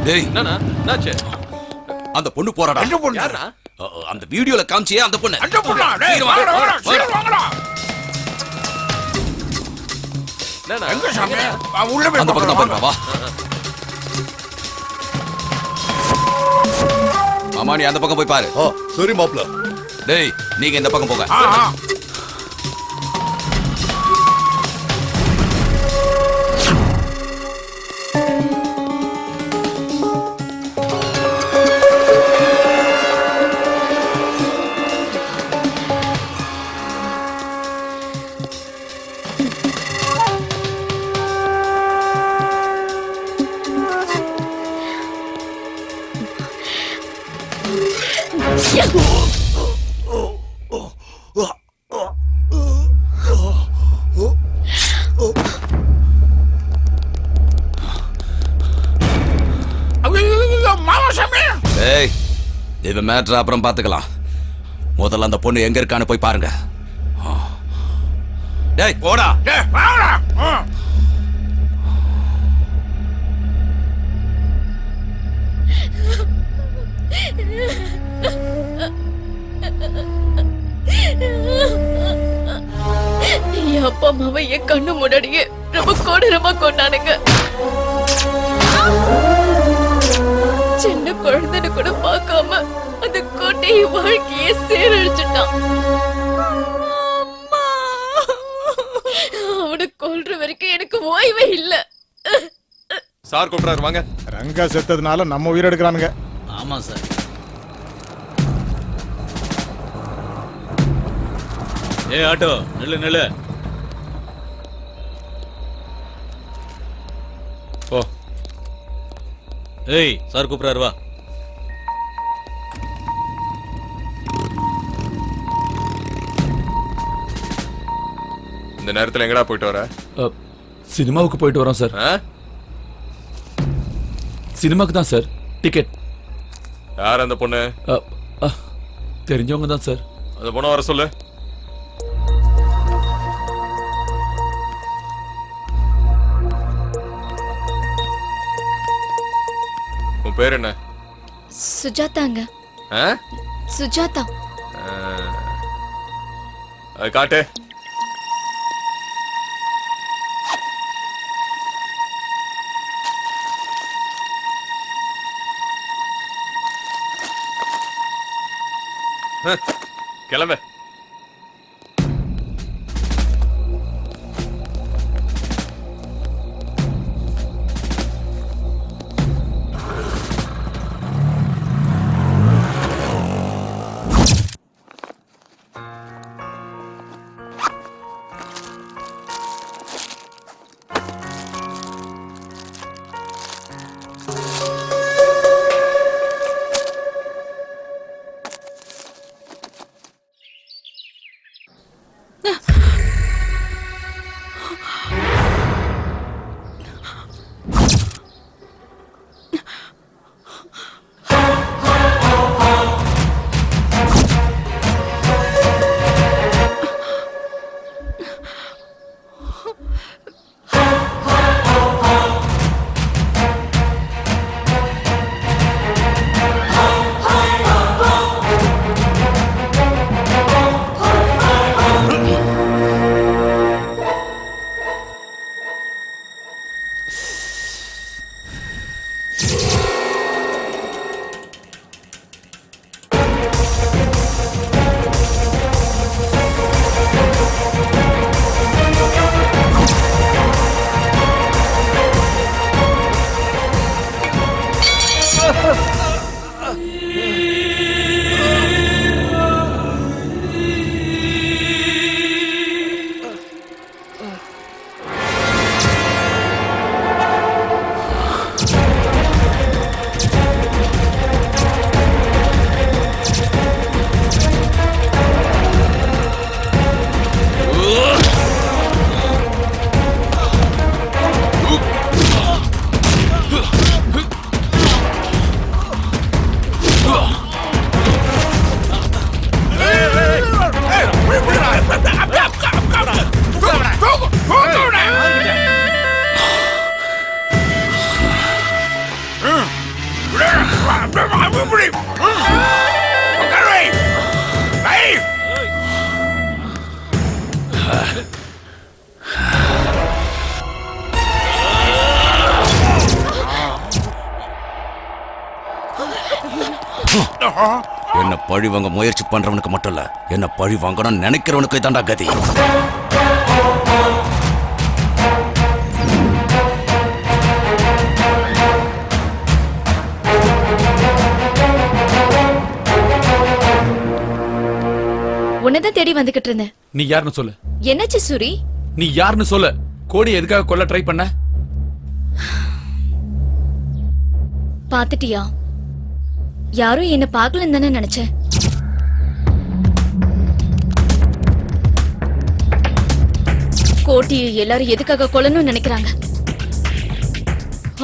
டேய், அந்த பொண்ணு போறாடா. அந்த வீடியோல காமிச்சியே அந்த பொண்ணு. அந்த பொண்ணா? டேய், வாங்கடா, வாங்கடா. எங்க சாமி? உள்ள போய் அந்த பக்கம் தான் பாருங்க. வா மாமா, நீ அந்த பக்கம் போய் பாரு. சரி மாப்ள. டேய், நீங்க இந்த பக்கம் போங்க. ஏய், இது மேட்ரு அப்புறம் பாத்துக்கலாம். முதல்ல அந்த பொண்ணு எங்க இருக்கான்னு போய் பாருங்க. டேய் போடா. என் அப்பா அம்மாவை என் கண்ணு முன்னாடியே ரொம்ப கொடூரமா கொண்டானுங்க. சின்ன குழந்தைன்னு கூட பார்க்காம அந்த கோட்டையை வாழ்க்கையே சீரழிச்சுட்டான். அவனை கொல்ற வரைக்கும் எனக்கு ஓய்வே இல்ல. சார் கூப்பிடுறாரு, வாங்க. ரங்கா செத்ததுனால நம்ம உயிர் எடுக்கிறானுங்க. ஆமா சார். ஏய் ஆட்டோ, நில்லு நில்லு. ஓ, ஏய் சார் கூப்பிடுறாரு, வா. இந்த நேரத்துல எங்கடா போயிட்டு வர? சினிமாவுக்கு போயிட்டு வரோம் சார். சினிமாக்கு தான் சார். டிக்கெட். யார் அந்த பொண்ணு? தெரிஞ்சவங்க தான் சார். அந்த பொண்ணை வர சொல்லு. உன் பேர் என்ன? சுஜாதாங்க. சுஜாதா. அது காட்டு. கிளம்ப. என்ன பழி வாங்க முயற்சி பண்றவனுக்கு மட்டும் இல்ல, என்ன பழி வாங்கணும்னு நினைக்கிறவனுக்கு தான்டா கதி. உன்னதான் தேடி வந்துகிட்டு இருந்தேன். நீ யாருன்னு சொல்லு. என்னாச்சு சூரி? நீ யாருன்னு சொல்லு. கோடி எதுக்காக கொல்ல ட்ரை பண்ண? பாத்துட்டியா? யாரும் என்ன பார்க்கலன்னு தானே நினைச்சேன். கோட்டியை எல்லாரும் எதுக்காக கொல்லணும்னு நினைக்கிறாங்க?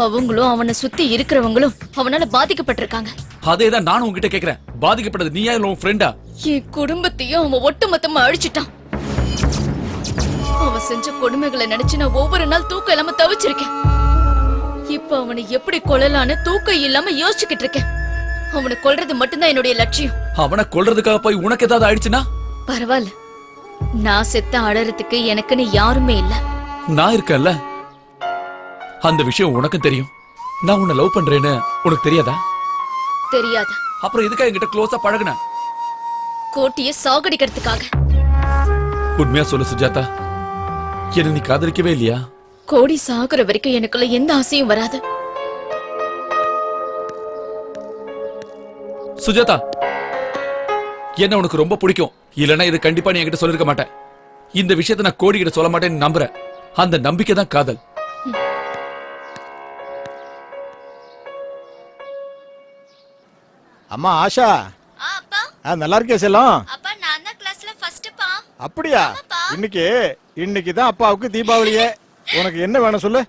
அவங்களும் அவனை சுத்தி இருக்கிறவங்களும் அவனால பாதிக்கப்பட்டிருக்காங்க. அதேதான் நானும் உங்ககிட்ட கேக்குறேன். பாதிக்கப்பட்டது நீயா இல்ல உன் ஃப்ரெண்டா? என் குடும்பத்தையும் அவன் ஒட்டுமொத்தமா அழிச்சிட்டான். அவன் செஞ்ச கொடுமைகளை நினைச்சு நான் ஒவ்வொரு நாள் தூக்கம் இல்லாம தவிச்சிருக்கேன். இப்ப அவனை எப்படி கொல்லலான்னு தூக்கம் இல்லாம யோசிச்சுக்கிட்டு இருக்கேன். அவனை கொல்றது மட்டும்தான் என்னுடைய லட்சியம். அவனை கொல்றதுக்காக போய் உனக்கு ஏதாவது ஆயிடுச்சுன்னா? பரவாயில்ல, நான் செத்த அழறதுக்கு எனக்குன்னு யாருமே இல்ல. நான் இருக்கேன்ல. அந்த விஷயம் உனக்கும் தெரியும். நான் உன்னை லவ் பண்றேன்னு உனக்கு தெரியாதா? தெரியாது. அப்புறம் எதுக்கா என்கிட்ட க்ளோஸா பழகுன? கோட்டியை சாகடிக்கிறதுக்காக. உண்மையா சொல்லு சுஜாதா, என்ன நீ காதலிக்கவே இல்லையா? கோடி சாகுற வரைக்கும் எனக்குள்ள எந்த ஆசையும் வராது. சுஜாதா, என்ன உனக்கு ரொம்ப பிடிக்கும். இல்லனா இது கண்டிப்பா நீ என்கிட்ட சொல்லிருக்க மாட்டேன். இந்த விஷயத்தை நான் கோடி கிட்ட சொல்ல மாட்டேன்னு நம்புறேன். அந்த நம்பிக்கை தான் காதல். அம்மா ஆஷா, நல்லா இருக்கே செல்லம்? அப்பா, நான் தான் கிளாஸ்ல ஃபர்ஸ்ட்பா. அப்படியா? இன்னைக்கு தான் அப்பாவுக்கு தீபாவளியே. உனக்கு என்ன வேணும் சொல்லு.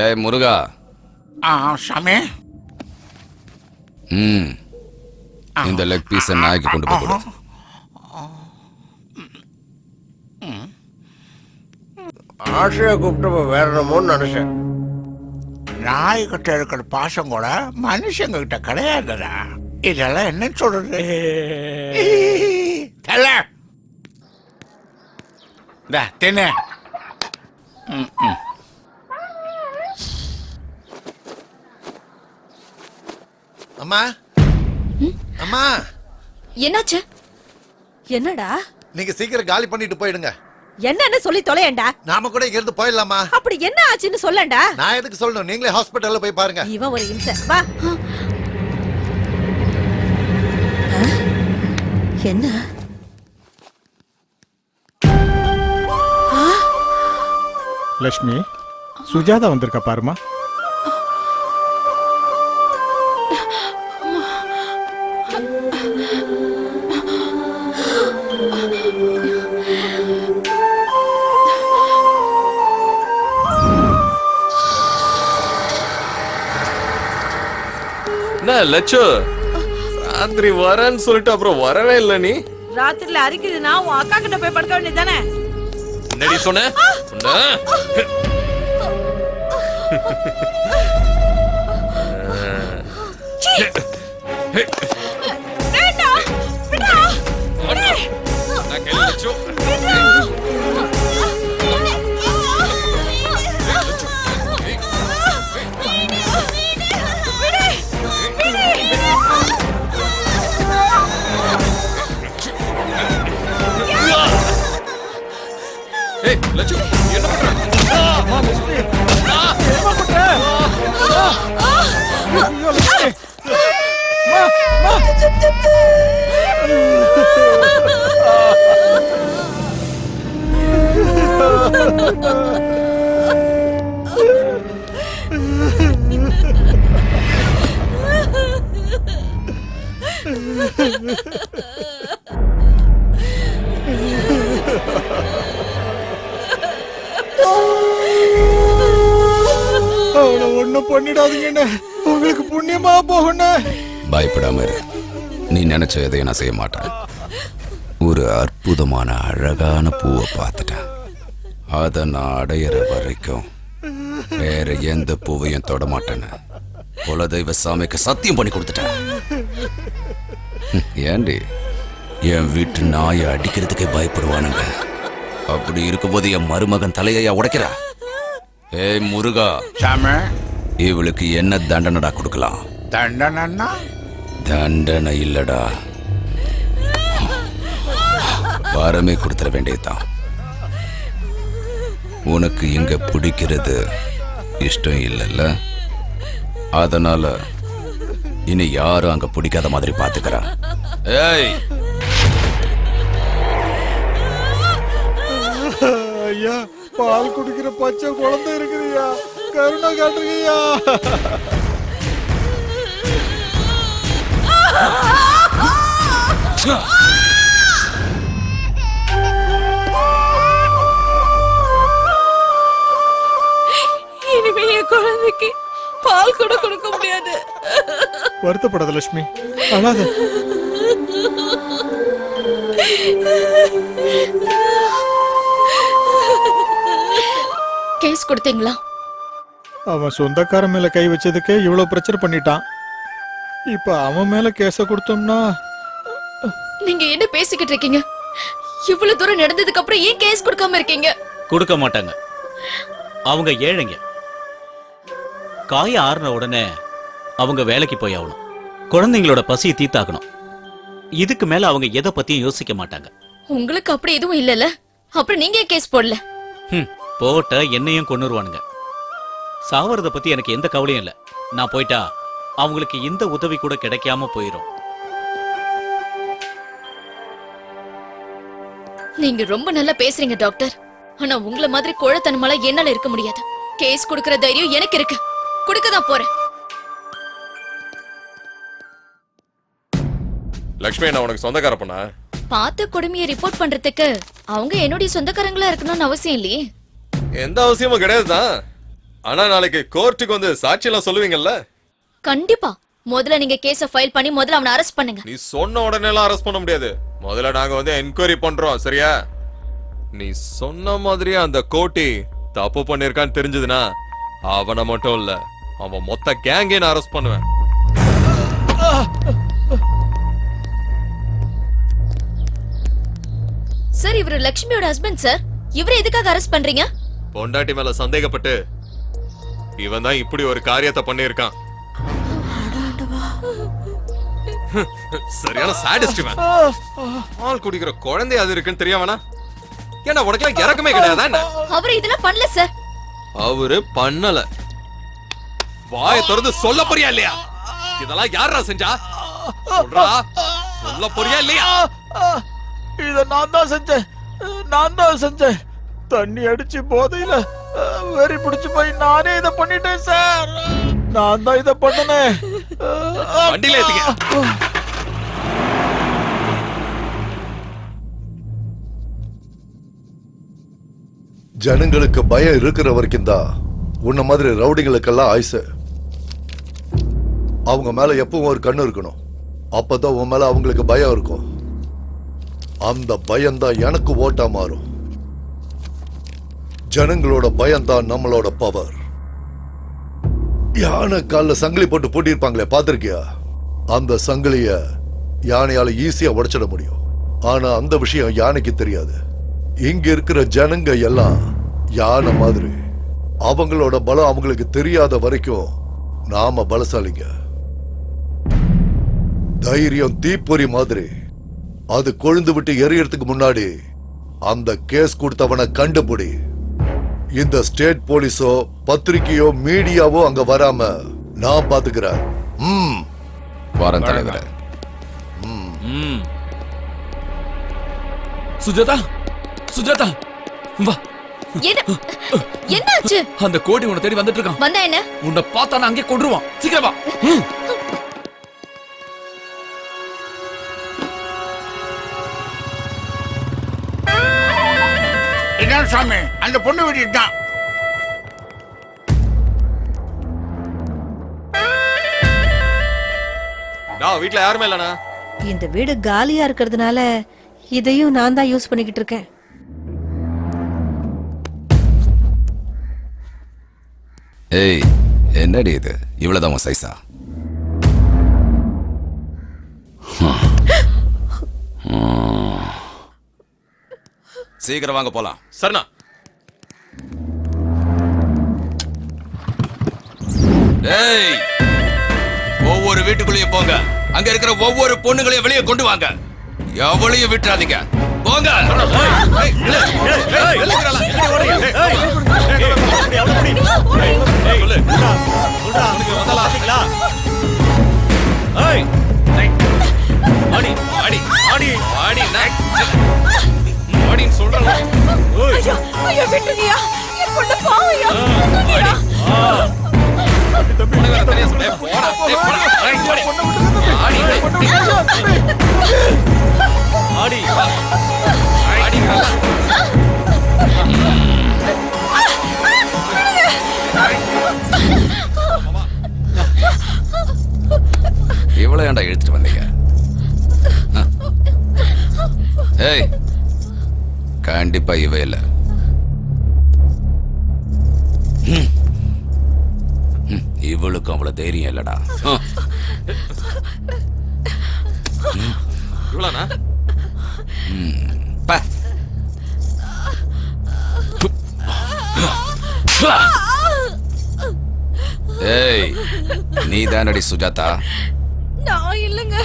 ஏய் முருகா. சாமி. இந்த லெக் பீஸ் நாய்க்கு கொண்டு போய் கொடு. ஆசையை கூப்பிட்டு வேற என்னமோன்னு நினைச்சேன். நாய்கிட்ட இருக்கிற பாசம் கூட மனுஷங்க கிட்ட கிடையாதுடா. இதெல்லாம் என்ன சொல்றது? தின்னு. அம்மா, அம்மா, என்னாச்சு? என்னடா? நீங்க சீக்கிரம் காலி பண்ணிட்டு போயிடுங்க. என்னன்னு சொல்லி தொலையண்டா. நாம கூட இங்க இருந்து போயிடலாமா? அப்படி என்ன ஆச்சுன்னு சொல்லண்டா. நான் எதுக்கு சொல்லணும்? நீங்களே ஹாஸ்பிடல்ல போய் பாருங்க. இவன் ஒரு இம்சை. வா. என்ன? லட்சுமி, சுஜாதா வந்திருக்கா பாருமா. என்ன லட்சு, ராத்திரி வரேன்னு சொல்லிட்டு அப்புறம் வரவே இல்லை. நீ ராத்திரில அரிக்குதுன்னா உன் அக்கா கிட்ட போய் படுக்க வேண்டியதானே? என்னடி சொன்ன? லட்சு, என்ன ஒண்ணும் பண்ணிடாதீங்க, உங்களுக்கு புண்ணியமா போகணும். பயப்படாம இரு. நீ நினைச்ச எதையும் நான் செய்ய மாட்டேன். ஒரு அற்புதமான அழகான பூவை பார்த்துட்டேன். அதை நான் அடையிற வரைக்கும் வேற எந்த பூவையும் தொட மாட்டேன்னு குலதெய்வ சாமிக்கு சத்தியம் பண்ணி கொடுத்துட்டேன். ஏண்டி, என் வீட்டு நாயை அடிக்கிறதுக்கே பயப்படுவானுங்க. அப்படி இருக்கும்போது என் மருமகன் தலையா உடைக்கிற? ஏய் முருகா, இவளுக்கு என்ன தண்டனைடா கொடுக்கலாம்? தண்டனைன்னா? தண்டனை இல்லடா, வரமே கொடுத்துட வேண்டியதுதான். உனக்கு இங்க பிடிக்கிறது இஷ்டம் இல்லைல்ல, அதனால இனி யாரும் அங்க பிடிக்காத மாதிரி பாத்துக்கிறா. ஏய் ஐயா, பால் குடிக்கிற பச்சை குழந்தை இருக்குதுயா, கருணை காட்டுறியா? இனிமே என் குழந்தைக்கு பால் கூட கொடுக்க முடியாது. வருத்தப்படாத லட்சுமி, அழாத. கேஸ் கொடுத்தீங்களா? அவன் சொந்தக்கார மேல கை வச்சதுக்கே இவ்வளவு பிரச்சனை பண்ணிட்டான். இப்ப அவன் மேல கேஸ கொடுத்தோம்னா நீங்க என்ன பேசிக்கிட்டு இருக்கீங்க? இவ்வளவு தூரம் நடந்ததுக்கு அப்புறம் ஏன் கேஸ் கொடுக்காம இருக்கீங்க? கொடுக்க மாட்டாங்க. அவங்க ஏழைங்க. காய ஆறுன உடனே அவங்க வேலைக்கு போய் ஆகணும். குழந்தைங்களோட பசியை தீத்தாக்கணும். இதுக்கு மேல அவங்க எதை பத்தியும் யோசிக்க மாட்டாங்க. உங்களுக்கு அப்படி எதுவும் இல்லல, அப்புறம் நீங்க ஏன் கேஸ் போடல? போட்ட என்னையும் கொன்னுருவானுங்க. சாவறத பத்தி எனக்கு எந்த கவலையும் இல்ல. நான் போயிட்டா அவங்களுக்கு இந்த உதவி கூட கிடைக்காம போயிரும். நீங்க ரொம்ப நல்லா பேசுறீங்க டாக்டர். ஆனா உங்கள மாதிரி கோழத்தனமால என்னால இருக்க முடியாது. கேஸ் கொடுக்கிற தைரியம் எனக்கு இருக்கு. கொடுக்கதான் போறேன். லக்ஷ்மி, நான் உனக்கு சொந்தக்கார பொண்ணா? பார்த்த கொடுமையை ரிப்போர்ட் பண்றதுக்கு அவங்க என்னுடைய சொந்தக்காரங்களா இருக்கணும்னு அவசியம் இல்லையே. எந்த அவசியமும் கிடையாதுதான். ஆனா நாளைக்கு கோர்ட்டுக்கு வந்து சாட்சியெல்லாம் சொல்லுவீங்கல்ல? கண்டிப்பா. முதல்ல நீங்க கேஸ ஃபைல் பண்ணி முதல்ல அவனை அரெஸ்ட் பண்ணுங்க. நீ சொன்ன உடனே எல்லாம் அரெஸ்ட் பண்ண முடியாது. முதல்ல நாங்க வந்து என்கொயரி பண்றோம், சரியா? நீ சொன்ன மாதிரியே அந்த கோட்டி தப்பு பண்ணிருக்கான்னு தெரிஞ்சதுன்னா அவனை மட்டும் இல்ல, அவன் மொத்த கேங்கே நான் அரெஸ்ட் பண்ணுவேன். சார், இவரு லட்சுமியோட ஹஸ்பண்ட் சார். இவரை எதுக்காக அரெஸ்ட் பண்றீங்க? பொண்டாட்டி மேல சந்தேகப்பட்டு இவன் தான் இப்படி ஒரு காரியத்தை பண்ணிருக்கான். சரியான சாடிஸ்ட் இவன். பால் குடிக்கிற குழந்தை அது இருக்குன்னு தெரியாமனா? ஏன்னா உனக்கு இறக்கமே கிடையாதா என்ன? அவரு இதெல்லாம் பண்ணல சார். அவரு பண்ணல. வாய திறந்து சொல்ல போறியா இல்லையா? இதெல்லாம் யாரா செஞ்சா? சொல்றா, சொல்ல போறியா இல்லையா? இத நான் தான் செஞ்சேன். தண்ணி அடிச்சு போதையில வெறி பிடிச்சு போய் நானே இத பண்ணிட்டேன் சார். நான் தான் இத பண்ணனேன். வண்டியில ஏத்துக்க. ஜனங்களுக்கு பயம் இருக்கிற வரைக்கும் தான் உன்ன மாதிரி ரவுடிங்களுக்கெல்லாம் ஆயுசு. அவங்க மேல எப்பவும் ஒரு கண்ணு இருக்கணும். அப்பதான் உன் மேல அவங்களுக்கு பயம் இருக்கும். அந்த பயம்தான் எனக்கு ஓட்டா மாறும். ஜனங்களோட பயம்தான் நம்மளோட பவர். யானை கால சங்கிலி போட்டு பூட்டியிருப்பாங்களே, பாத்திருக்கியா? அந்த சங்கிலிய யானையால ஈஸியா உடைச்சிட முடியும். ஆனா அந்த விஷயம் யானைக்கு தெரியாது. இங்க இருக்கிற ஜனங்க எல்லாம் யானை மாதிரி. அவங்களோட பலம் அவங்களுக்கு தெரியாத வரைக்கும் நாம பலசாலிங்க. தைரியம் தீப்பொறி மாதிரி. அது கொழுந்து விட்டு எரியறதுக்கு முன்னாடி அந்த கேஸ் கொடுத்தவனை கண்டுபிடி. இந்த ஸ்டேட் போலீஸோ பத்திரிகையோ மீடியாவோ அங்க வராம நான் பாத்துக்கிறேன். வாரன் தலைவரே. சுஜாதா, சுஜாதா, வா. என்னாச்சு? அந்த கோடி உன்னை தேடி வந்துட்டு இருக்கான். வந்தா என்ன? உன்னை பார்த்தா நான் அங்கே கொன்றுவான். சீக்கிரம் வா. என்ன சாமி, அந்த பொண்ணு வீட்டுக்கு தான். வீட்டுல யாருமே இல்லனா? இந்த வீடு காலியா இருக்கிறதுனால இதையும் நான் தான் யூஸ் பண்ணிக்கிட்டு இருக்கேன். ஏய், என்னடி இது? இவ்வளவுதான் உன் சைஸா? சீக்கிரம் வாங்க போலாம். சரணா. ஏய், ஒவ்வொரு வீட்டுக்குள்ளேயும் போங்க. அங்க இருக்கிற ஒவ்வொரு பொண்ணுங்களையும் வெளியே கொண்டு வாங்க. எவளையும் விட்டுறாதீங்க. போங்க. சொல்றேன். ஆடி ஆடி இவ்வளவு ஏன்டா இழுத்துட்டு வந்தீங்க? ஏய், கண்டிப்பா இவ இல்ல. இவளுக்கு அவ்வளவு தைரியம் இல்லடா. இவ்வளோண்ணா? ஏய், நீ தானடி சுஜாதா? நான் இல்லைங்க.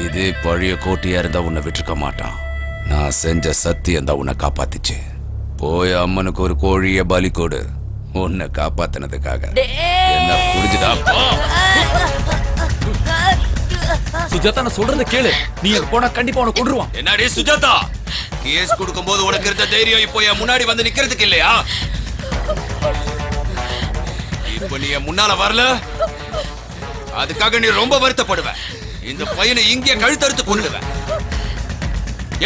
இது பழைய கோட்டையா இருந்தா உன்னை விட்டுருக்க மாட்டான். நான் செஞ்ச சத்தியம் தான் உன்னை காப்பாத்துச்சு. போய் அம்மனுக்கு ஒரு கோழிய பலி கொடு, உன்னை காப்பாத்தினதுக்காக. என்ன புரிஞ்சுதா? சுஜாதா, நான் சொல்றத கேளு. நீ அங்க போனா கண்டிப்பா உனக்கு கொன்றுவான். என்னடி சுஜாதா, கேஸ் கொடுக்கும்போது உனக்கு இருந்த தைரியம் இப்போ என் முன்னாடி வந்து நிக்கிறதுக்கு இல்லையா? இப்ப நீ என் முன்னால வரல, அதுக்காக நீ ரொம்ப வருத்தப்படுவ. இந்த பையனை இங்கே கழுத்தறுத்து கொண்டுடுவேன்.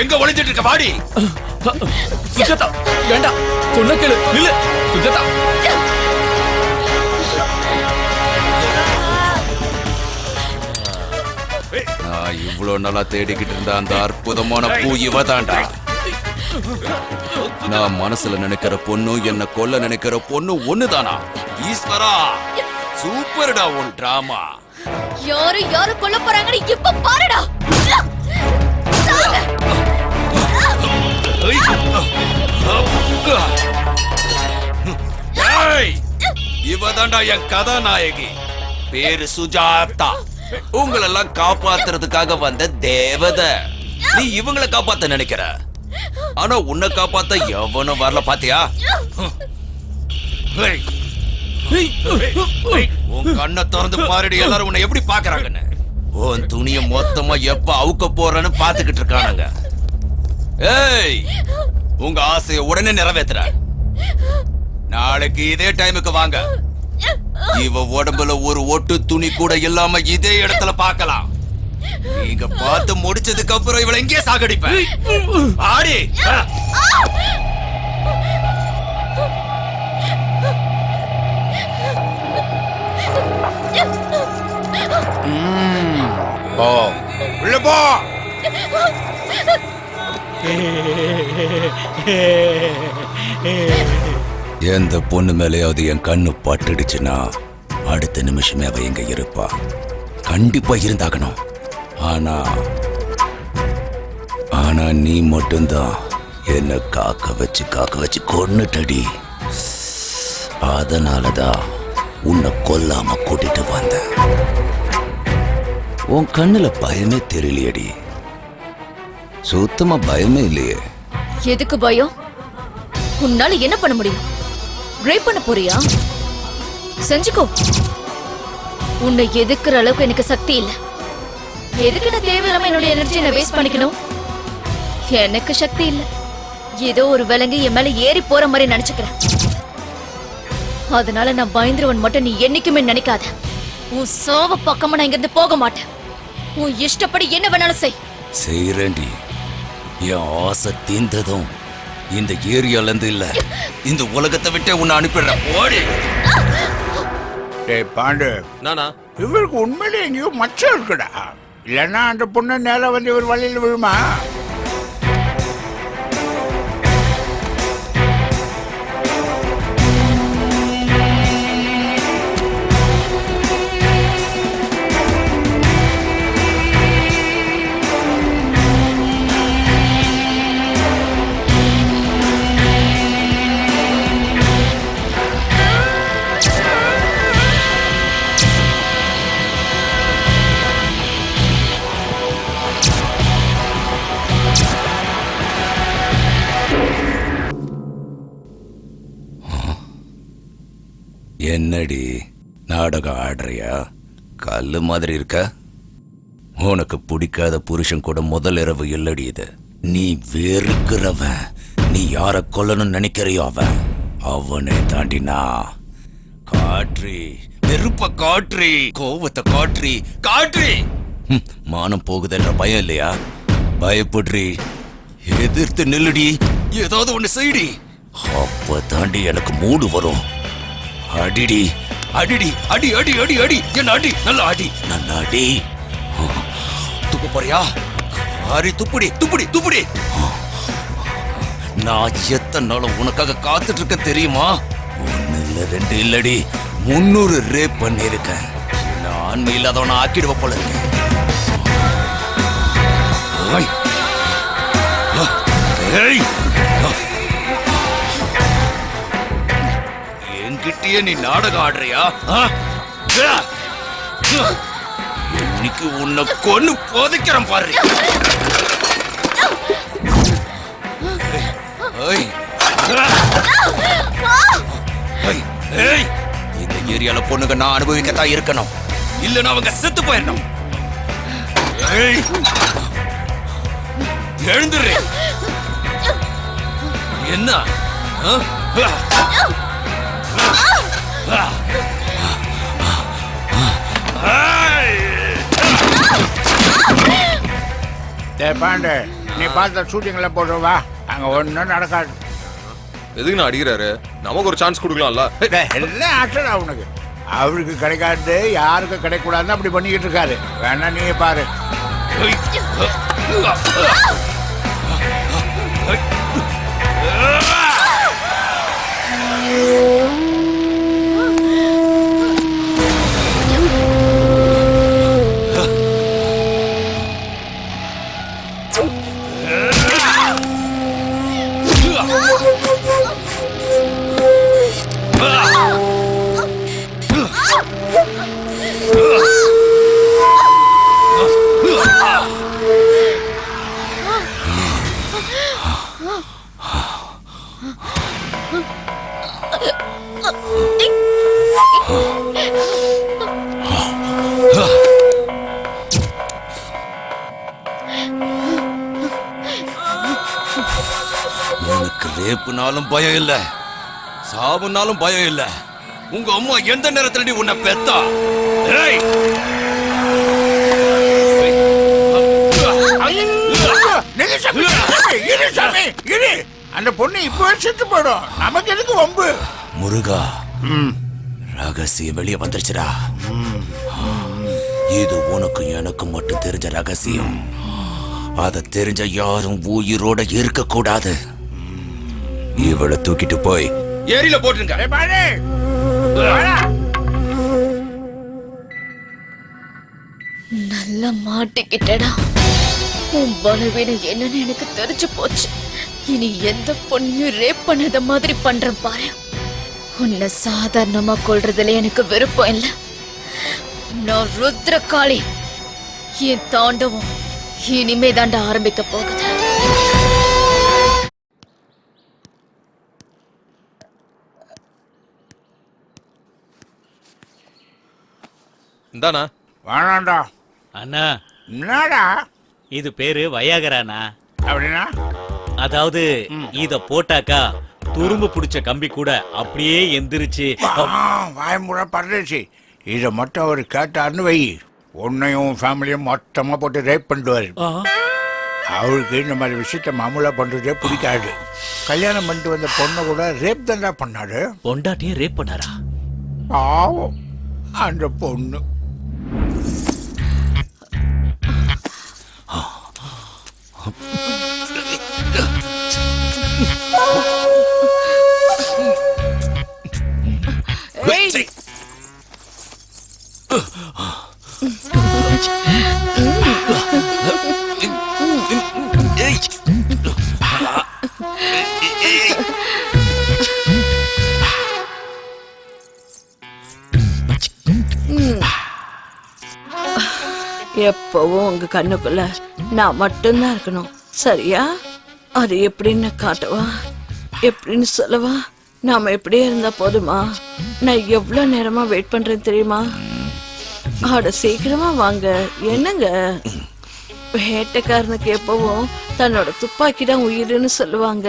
எங்க ஒளிஞ்சிட்டு இருக்க? வாடி. சுஜாதா, வேண்டாம், சொன்ன கேளு. நில்லு சுஜாதா. நான் இவ்வளவு நாளா தேடிக்கிட்டு இருந்த அந்த அற்புதமான பூ இவதாண்டா. நான் மனசுல நினைக்கிற பொண்ணு, என்ன கொல்ல நினைக்கிற பொண்ணு ஒண்ணுதானா? ஈஸ்வரா, சூப்பர்டா உன் டிராமா. யாரு யாரு கொல்ல போறாங்கன்னு இப்ப பாருடா. இவதாண்டா என் கதாநாயகி. பேரு சுஜாதா. உங்களெல்லாம் காப்பாத்துறதுக்காக வந்த தேவதை. நீ இவங்களை காப்பாத்த நினைக்கிற, ஆனா உன்னை காப்பாத்த எவனும் வரல. பாத்தியா? உன் கண்ணை திறந்து பாருடி, எல்லாரும் உன்னை எப்படி பாக்குறாங்கன்னு. உன் துணியை மொத்தமா எப்ப அவுக்க போறன்னு பாத்துக்கிட்டு இருக்கானுங்க. ஏய், உங்க ஆசையை உடனே நிறைவேத்துற. நாளைக்கு இதே டைமுக்கு வாங்க. இவ உடம்புல ஒரு ஒட்டு துணி கூட இல்லாம இதே இடத்துல பார்க்கலாம். நீங்க பார்த்து முடிச்சதுக்கு அப்புறம் இவளை எங்கே சாகடிப்பேன். ஆடி. போ உள்ள போ. எந்த பொண்ணு மேலேயாவது என் கண்ணு பட்டுடுச்சுன்னா அடுத்த நிமிஷமே அவ எங்க இருப்பா. கண்டிப்பா இருந்தாகணும். ஆனா ஆனா நீ மட்டும்தான் என்ன காக்க வச்சு கொன்னுட்டடி. அதனாலதான் உன்னை கொல்லாம கூட்டிட்டு வந்த. உன் கண்ணுல பயமே தெரியலையடி. சுத்தமா பயமே இல்லையே. எதுக்கு பயம்? உன்னால என்ன பண்ண முடியும்? ரேப் பண்ண போறியா? செஞ்சுக்கோ. உன்னை எதுக்குற அளவுக்கு எனக்கு சக்தி இல்ல. எதுக்கு நான் தேவையில்லாம என்னோட எனர்ஜியை நான் வேஸ்ட் பண்ணிக்கணும்? எனக்கு சக்தி இல்ல. ஏதோ ஒரு விலங்கு என் மேல ஏறி போற மாதிரி நினைச்சுக்கிறேன். அதனால நான் பயந்துருவன் மட்டும் நீ என்னைக்குமே நினைக்காத. உன் சாவ பக்கமா நான் இங்கிருந்து போக மாட்டேன். உன் இஷ்டப்படி என்ன வேணாலும் செய். செய்யறேன்டி. என் ஆசை தீர்ந்ததும் இந்த ஏரியால இருந்து இல்ல, இந்த உலகத்தை விட்டே உன்னை அனுப்பிடுறேன். ஓடி. டேய் பாண்டு, நானா? இவருக்கு உண்மையிலே எங்கேயோ மச்சம் இருக்குடா. இல்லைன்னா அந்த பொண்ணு நேரம் வந்து இவர் வழியில் விழுமா? என்னடி நாடகம் ஆடுறியா? கல்லு மாதிரி இருக்க. உனக்கு பிடிக்காத புருஷன் கூட முதல் இரவு இல்லடி இது. நீ வெறுக்கிறவன். நீ யார கொல்லணும்னு நினைக்கிறியோ அவனை தாண்டினா காற்றி நெருப்ப காட்ரி, கோவத்தை காட்ரி காட்ரி. மானம் போகுதுன்ற பயம் இல்லையா? பயப்படுறி, எதிர்த்து நில்லுடி, ஏதாவது ஒண்ணு செய்டி. அப்ப தாண்டி எனக்கு மூடு வரும். அடிடி அடிடி, அடி அடி அடி அடி, என்ன அடி, நல்லா அடி, நல்லா அடி. துப்பு போறியா? அரி துப்புடி துப்புடி துப்புடி. நான் எத்தனை நாளும் உனக்காக காத்துட்டு இருக்க தெரியுமா? 1 இல்ல 2 இல்லடி, 300 ரேப் பண்ணிருக்கேன். நான் ஆண்மை இல்லாதவன ஆக்கிடுவ போல இருக்கேன். என்கிட்டயே நீ நாடகம் ஆடுறியா? இன்னைக்கு உன்னை கொன்னு போதைக்கிறேன் பாரு. இந்த ஏரியால பொண்ணுங்க நான் அனுபவிக்கத்தான் இருக்கணும், இல்லன்னா அவங்க செத்து போயிடணும். எழுந்துரு. என்ன பாண்டு, நீ பார்த்த ஷூட்டிங்ல போடுவா, அங்க ஒன்னும் நடக்காது. எதுக்கு நான் அடிக்கிறாரு? நமக்கு ஒரு சான்ஸ் கொடுக்கலாம்ல. எல்லாம் ஆக்டர் அவனுக்கு, அவருக்கு கிடைக்காது யாருக்கு கிடைக்கூடாதுன்னு அப்படி பண்ணிக்கிட்டு இருக்காரு. வேணா நீ பாரு. உனக்கு ரேப்புனாலும் பயம் இல்ல, சாவுனாலும் பயம் இல்ல. உங்க அம்மா எந்த நேரத்துல நீ உன்னை பெத்தா? அந்த பொண்ணு இப்ப செத்து போடும், நமக்கு எதுக்கு வம்பு? முருகா, ரகசிய வெளியே வந்துருச்சுடா. இது உனக்கு எனக்கு மட்டும் தெரிஞ்ச ரகசியம். அத தெரிஞ்ச யாரும் உயிரோட இருக்க கூடாது. இவளை தூக்கிட்டு போய் ஏரியில போட்டுருங்க. நல்லா மாட்டிக்கிட்டடா. உன் பலவீனம் என்னன்னு எனக்கு தெரிஞ்சு போச்சு. இனி எந்த பொண்ணையும் ரேப் பண்ணத மாதிரி பண்றேன் பாரு. உன்னை சாதாரணமா கொல்றதுல எனக்கு விருப்பம் இல்லை. நான் ருத்ரகாளி. என் தாண்டவம் இனிமே தாண்டா ஆரம்பிக்க போகுது. இந்தானா? வேணாண்டா. அண்ணா, என்னடா இது பேரு வயாகரானா? அப்படின்னா? அதாவது இத போட்டாக்கா துரும்பு பிடிச்ச கம்பி கூட அப்படியே எந்திரிச்சு வாயமுறை பரதேசி. இதை மட்டும் அவர் கேட்டார்னு வை, உன்னையும் ஃபேமிலியும் மொத்தமா போட்டு ரேப் பண்ணுவாரு. அவருக்கு இந்த மாதிரி விஷயத்த மாமூலா பண்றதே பிடிக்காது. கல்யாணம் பண்ணிட்டு வந்த பொண்ணை கூட ரேப் தான்டா பண்ணாரு. பொண்டாட்டியே ரேப் பண்ணாரா? பாவம் அந்த பொண்ணு. எப்பவும் உங்க கண்ணுக்குள்ள நான் மட்டும்தான் இருக்கணும், சரியா? அது எப்படின்னு காட்டவா, எப்படின்னு சொல்லவா? நாம எப்படியே இருந்தா போதுமா? நான் எவ்வளவு நேரமா வெயிட் பண்றேன் தெரியுமா? அட சீக்கிரமா வாங்க. என்னங்க, வேட்டைக்காரனுக்கு எப்பவும் தன்னோட துப்பாக்கி தான் உயிருன்னு சொல்லுவாங்க.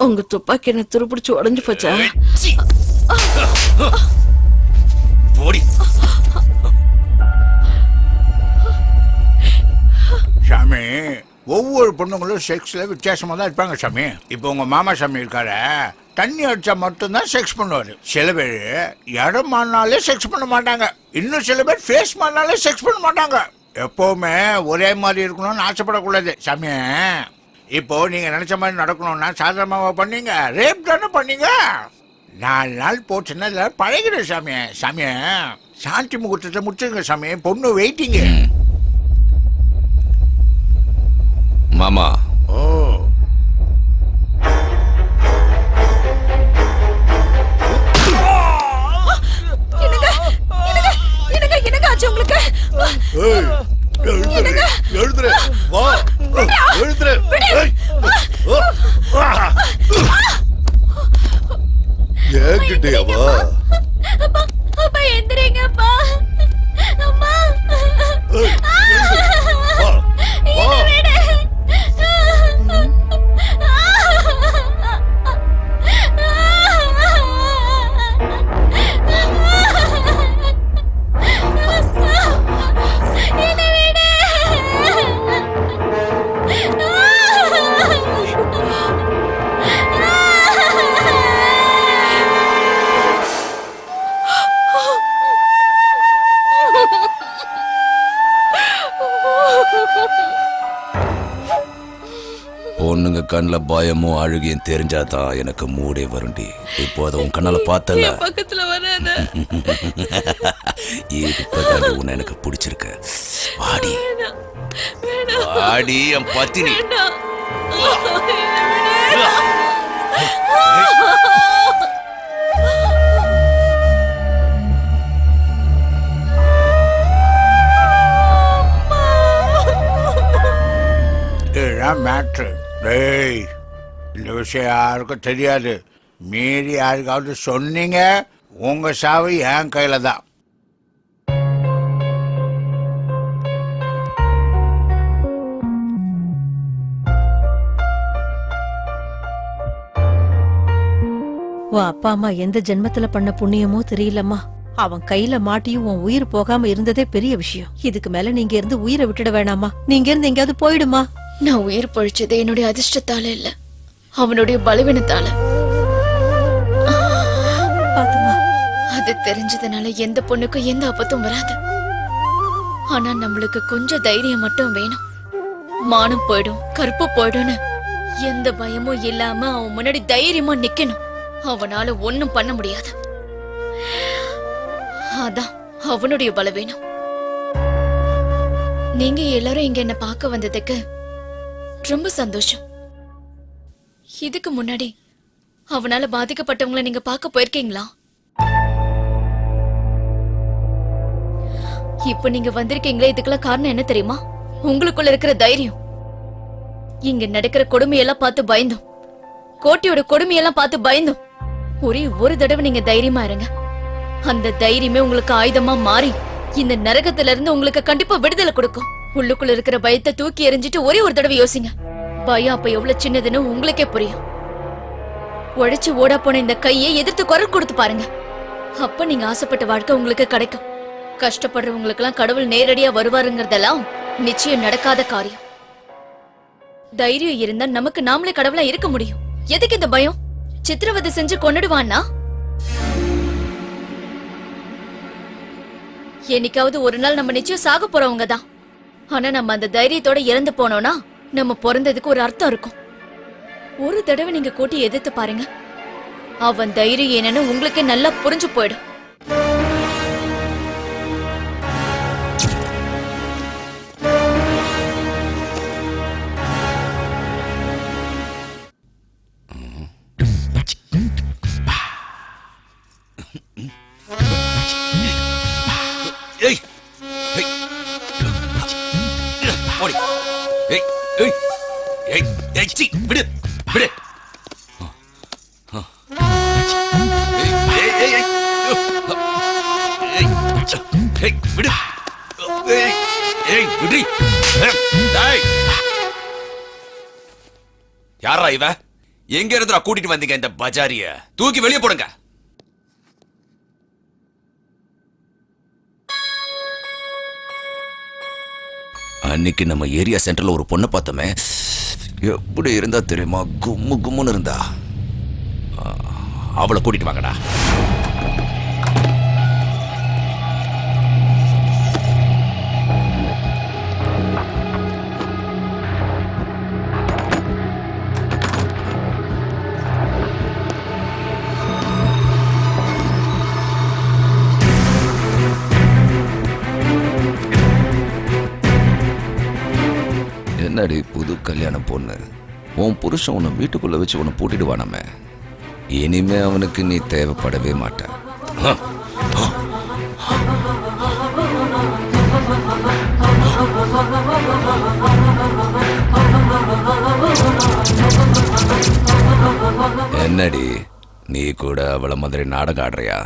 உங்க துப்பாக்கி என்ன துருப்பிடிச்சு உடஞ்சு போச்சா? போடி. சாமி, ஒவ்வொரு பொண்ணுங்களும் செக்ஸ்ல வித்தியாசமா தான் இருப்பாங்க சாமி. இப்போ உங்க மாமா சாமி இருக்காரு, தண்ணி அடிச்சா மட்டும்தான் செக்ஸ் பண்ணுவாரு. சில பேர் இடம் மாறினாலே செக்ஸ் பண்ண மாட்டாங்க. இன்னும் சில பேர் ஃபேஸ் மாறினாலே செக்ஸ் பண்ண மாட்டாங்க. எப்பவுமே ஒரே மாதிரி இருக்கணும்னு ஆசைப்படக்கூடாது சாமி. இப்போ நீங்க நினைச்ச மாதிரி நடக்கணும்னா சாதாரணமாக பண்ணீங்க, ரேப் தானே பண்ணீங்க. 4 நாள் போச்சுன்னா எல்லாரும் பழகிடும் சாமி. சாமி, சாந்தி முகூர்த்தத்தை முடிச்சுங்க சாமி. பொண்ணு வெயிட்டிங்க. மாமா, என்னங்க ஆச்சு உங்களுக்கு? எழுதுற வா, எழுதுற. ஏகிட்டேவா? அப்பா எந்திரிங்கப்பா. அம்மா. பொண்ணுங்க கண்ணில் பயமும் அழுகியும் தெரிஞ்சாதான் எனக்கு மூடே வருண்டி. இப்போ அதை உன் கண்ணால பார்த்தல, பக்கத்துல வராத. இப்பதான் உன்னை எனக்கு பிடிச்சிருக்கு. வாடி வாடி என் பத்தினி. இதுதான் மேட்ரு. டேய், இந்த விஷயம் யாருக்கும் தெரியாது. மீறி யாருக்காவது சொன்னீங்க, உங்க சாவு என் கையில தான். உன் அப்பா அம்மா எந்த ஜென்மத்துல பண்ண புண்ணியமோ தெரியலம்மா. அவன் கையில மாட்டியும் உன் உயிர் போகாம இருந்ததே பெரிய விஷயம். இதுக்கு மேல நீங்க இருந்து உயிரை விட்டுட வேணாமா? நீங்க இருந்து எங்கேயாவது போயிடுமா? நான் உயிர் பொழிச்சது என்னுடைய அதிர்ஷ்டத்தால இல்ல, அவனுடைய பலவீனத்தால. அது தெரிஞ்சதுனால எந்த பொண்ணுக்கும் எந்த ஆபத்தும் வராது. ஆனா நம்மளுக்கு கொஞ்சம் தைரியம் மட்டும் வேணும். மானம் போயிடும், கருப்பு போயிடும்னு எந்த பயமும் இல்லாம அவன் முன்னாடி தைரியமா நிக்கணும். அவனால ஒண்ணும் பண்ண முடியாது. அதான் அவனுடைய பலவீனம். நீங்க எல்லாரும் இங்க என்ன பார்க்க வந்ததுக்கு ரொம்ப சந்தோஷம். இதுக்கு முன்னாடி அவனால பாதிக்கப்பட்டவங்களை நீங்க பார்க்க போயிருக்கீங்களா? இப்ப நீங்க வந்திருக்கீங்களே, இதுக்கெல்லாம் காரணம் என்ன தெரியுமா? உங்களுக்குள்ள இருக்கிற தைரியம். இங்க நடக்கிற கொடுமையெல்லாம் பார்த்து பயந்தோம், கோட்டியோட கொடுமையெல்லாம் பார்த்து பயந்தோம். ஒரே ஒரு தடவை நீங்க தைரியமா இருங்க. அந்த தைரியமே உங்களுக்கு ஆயுதமா மாறி இந்த நரகத்துல இருந்து உங்களுக்கு கண்டிப்பா விடுதலை கொடுக்கும். உள்ளுக்குள்ள இருக்கிற பயத்தை தூக்கி எறிஞ்சிட்டு ஒரே ஒரு தடவை யோசிங்க. பயம் அப்ப எவ்வளவு சின்னதுன்னு உங்களுக்கே புரியும். உழைச்சு ஓடா போன இந்த கையை எதிர்த்து குரல் கொடுத்து பாருங்க. அப்ப நீங்க ஆசைப்பட்ட வாழ்க்கை உங்களுக்கு கிடைக்கும். கஷ்டப்படுறவங்களுக்கு எல்லாம் கடவுள் நேரடியா வருவாருங்கிறதெல்லாம் நிச்சயம் நடக்காத காரியம். தைரியம் இருந்தா நமக்கு நாமளே கடவுளா இருக்க முடியும். எதுக்கு இந்த பயம்? சித்திரவதை செஞ்சு கொன்னுடுவான்னா? என்னைக்காவது ஒரு நாள் நம்ம நிச்சயம் சாக போறவங்க தான். ஆனா நம்ம அந்த தைரியத்தோட இறந்து போனோம்னா நம்ம பிறந்ததுக்கு ஒரு அர்த்தம் இருக்கும். ஒரு தடவை நீங்க கூட்டி எதிர்த்து பாருங்க. அவன் தைரியம் என்னன்னு உங்களுக்கே நல்லா புரிஞ்சு போயிடும். ஏய் ஏய் போடி. ஏய் ஏய் ஏய் ஏய் சி விடு விடு. ஏய் ஏய் ஏய் ஏய் விடு. ஏய் ஏய் விடு. டேய், யாரா இவ? எங்க இருந்துடா கூட்டிட்டு வந்தீங்க இந்த பஜாரிய? தூக்கி வெளியே போடுங்க. அன்னைக்கு நம்ம ஏரியா சென்டர்ல ஒரு பொண்ணை பார்த்தோமே, எப்படி இருந்தா தெரியுமா? கும்மு கும்முன்னு இருந்தா. அவளை கூட்டிட்டு வாங்கடா. என்னடி புது கல்யாண பொண்ணு, உன் புருஷன் உன்னை வீட்டுக்குள்ள வச்சு உன்னை பூட்டிடுவானமே. இனிமே அவனுக்கு நீ தேவைப்படவே மாட்ட. என்னடி நீ கூட அவளை மாதிரி நாடகம் ஆடுறியா?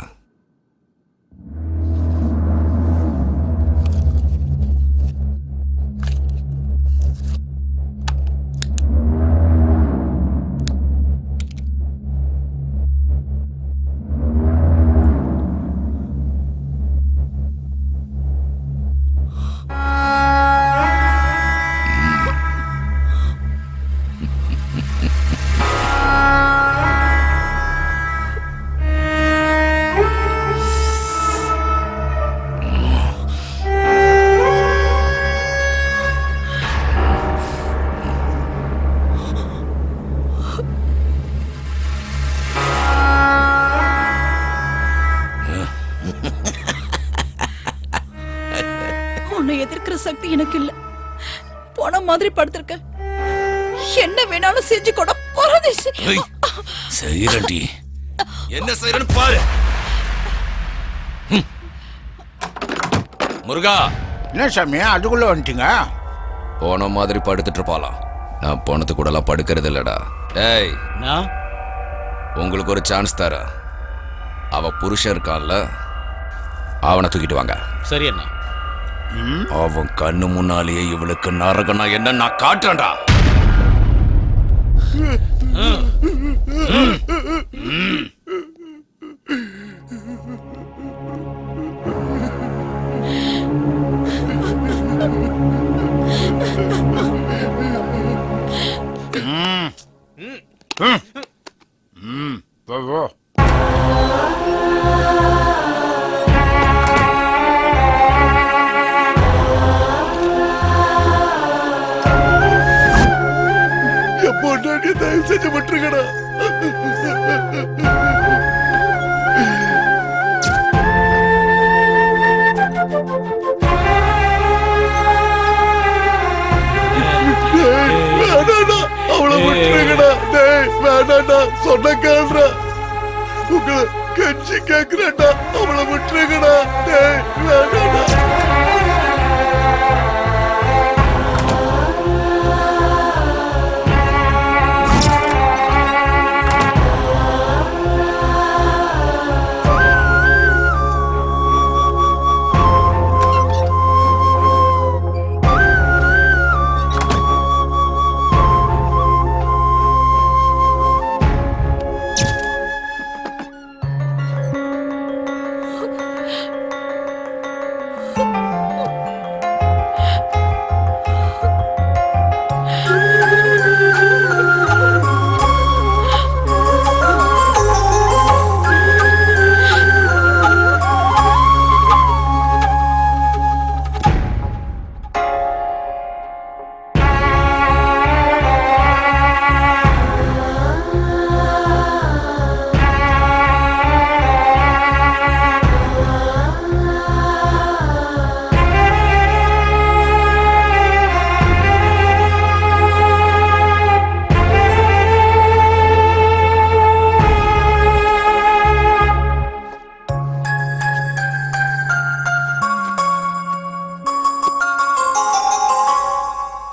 உன்னை எதிர்க்கிற சக்தி எனக்கு இல்ல. போன மாதிரி படுத்திருக்க. என்ன வேணாலும் செஞ்சு கூட பரதேசி. செய்யறடி, என்ன செய்யறன்னு பாரு. முருகா, என்ன சாமி அதுக்குள்ள வந்துட்டீங்க? போன மாதிரி படுத்துட்டு இருப்பாளாம். நான் போனது கூட எல்லாம் படுக்கிறது இல்லடா. டேய், உங்களுக்கு ஒரு சான்ஸ் தர. அவ புருஷன் இருக்கான்ல, அவனை தூக்கிட்டு வாங்க. சரி அண்ணா. அவன் கண்ணு முன்னாலேயே இவளுக்கு நரகனா என்ன நான் காட்டுறேன்டா. தயவு செஞ்சு விட்டுருங்கடா. அவளை விட்டுருங்கடா. வேணாடா, சொன்ன கேள்றா. உங்களை கட்சி கேக்குறேன்டா. அவளை விட்டுருங்கடா. வேணாடா.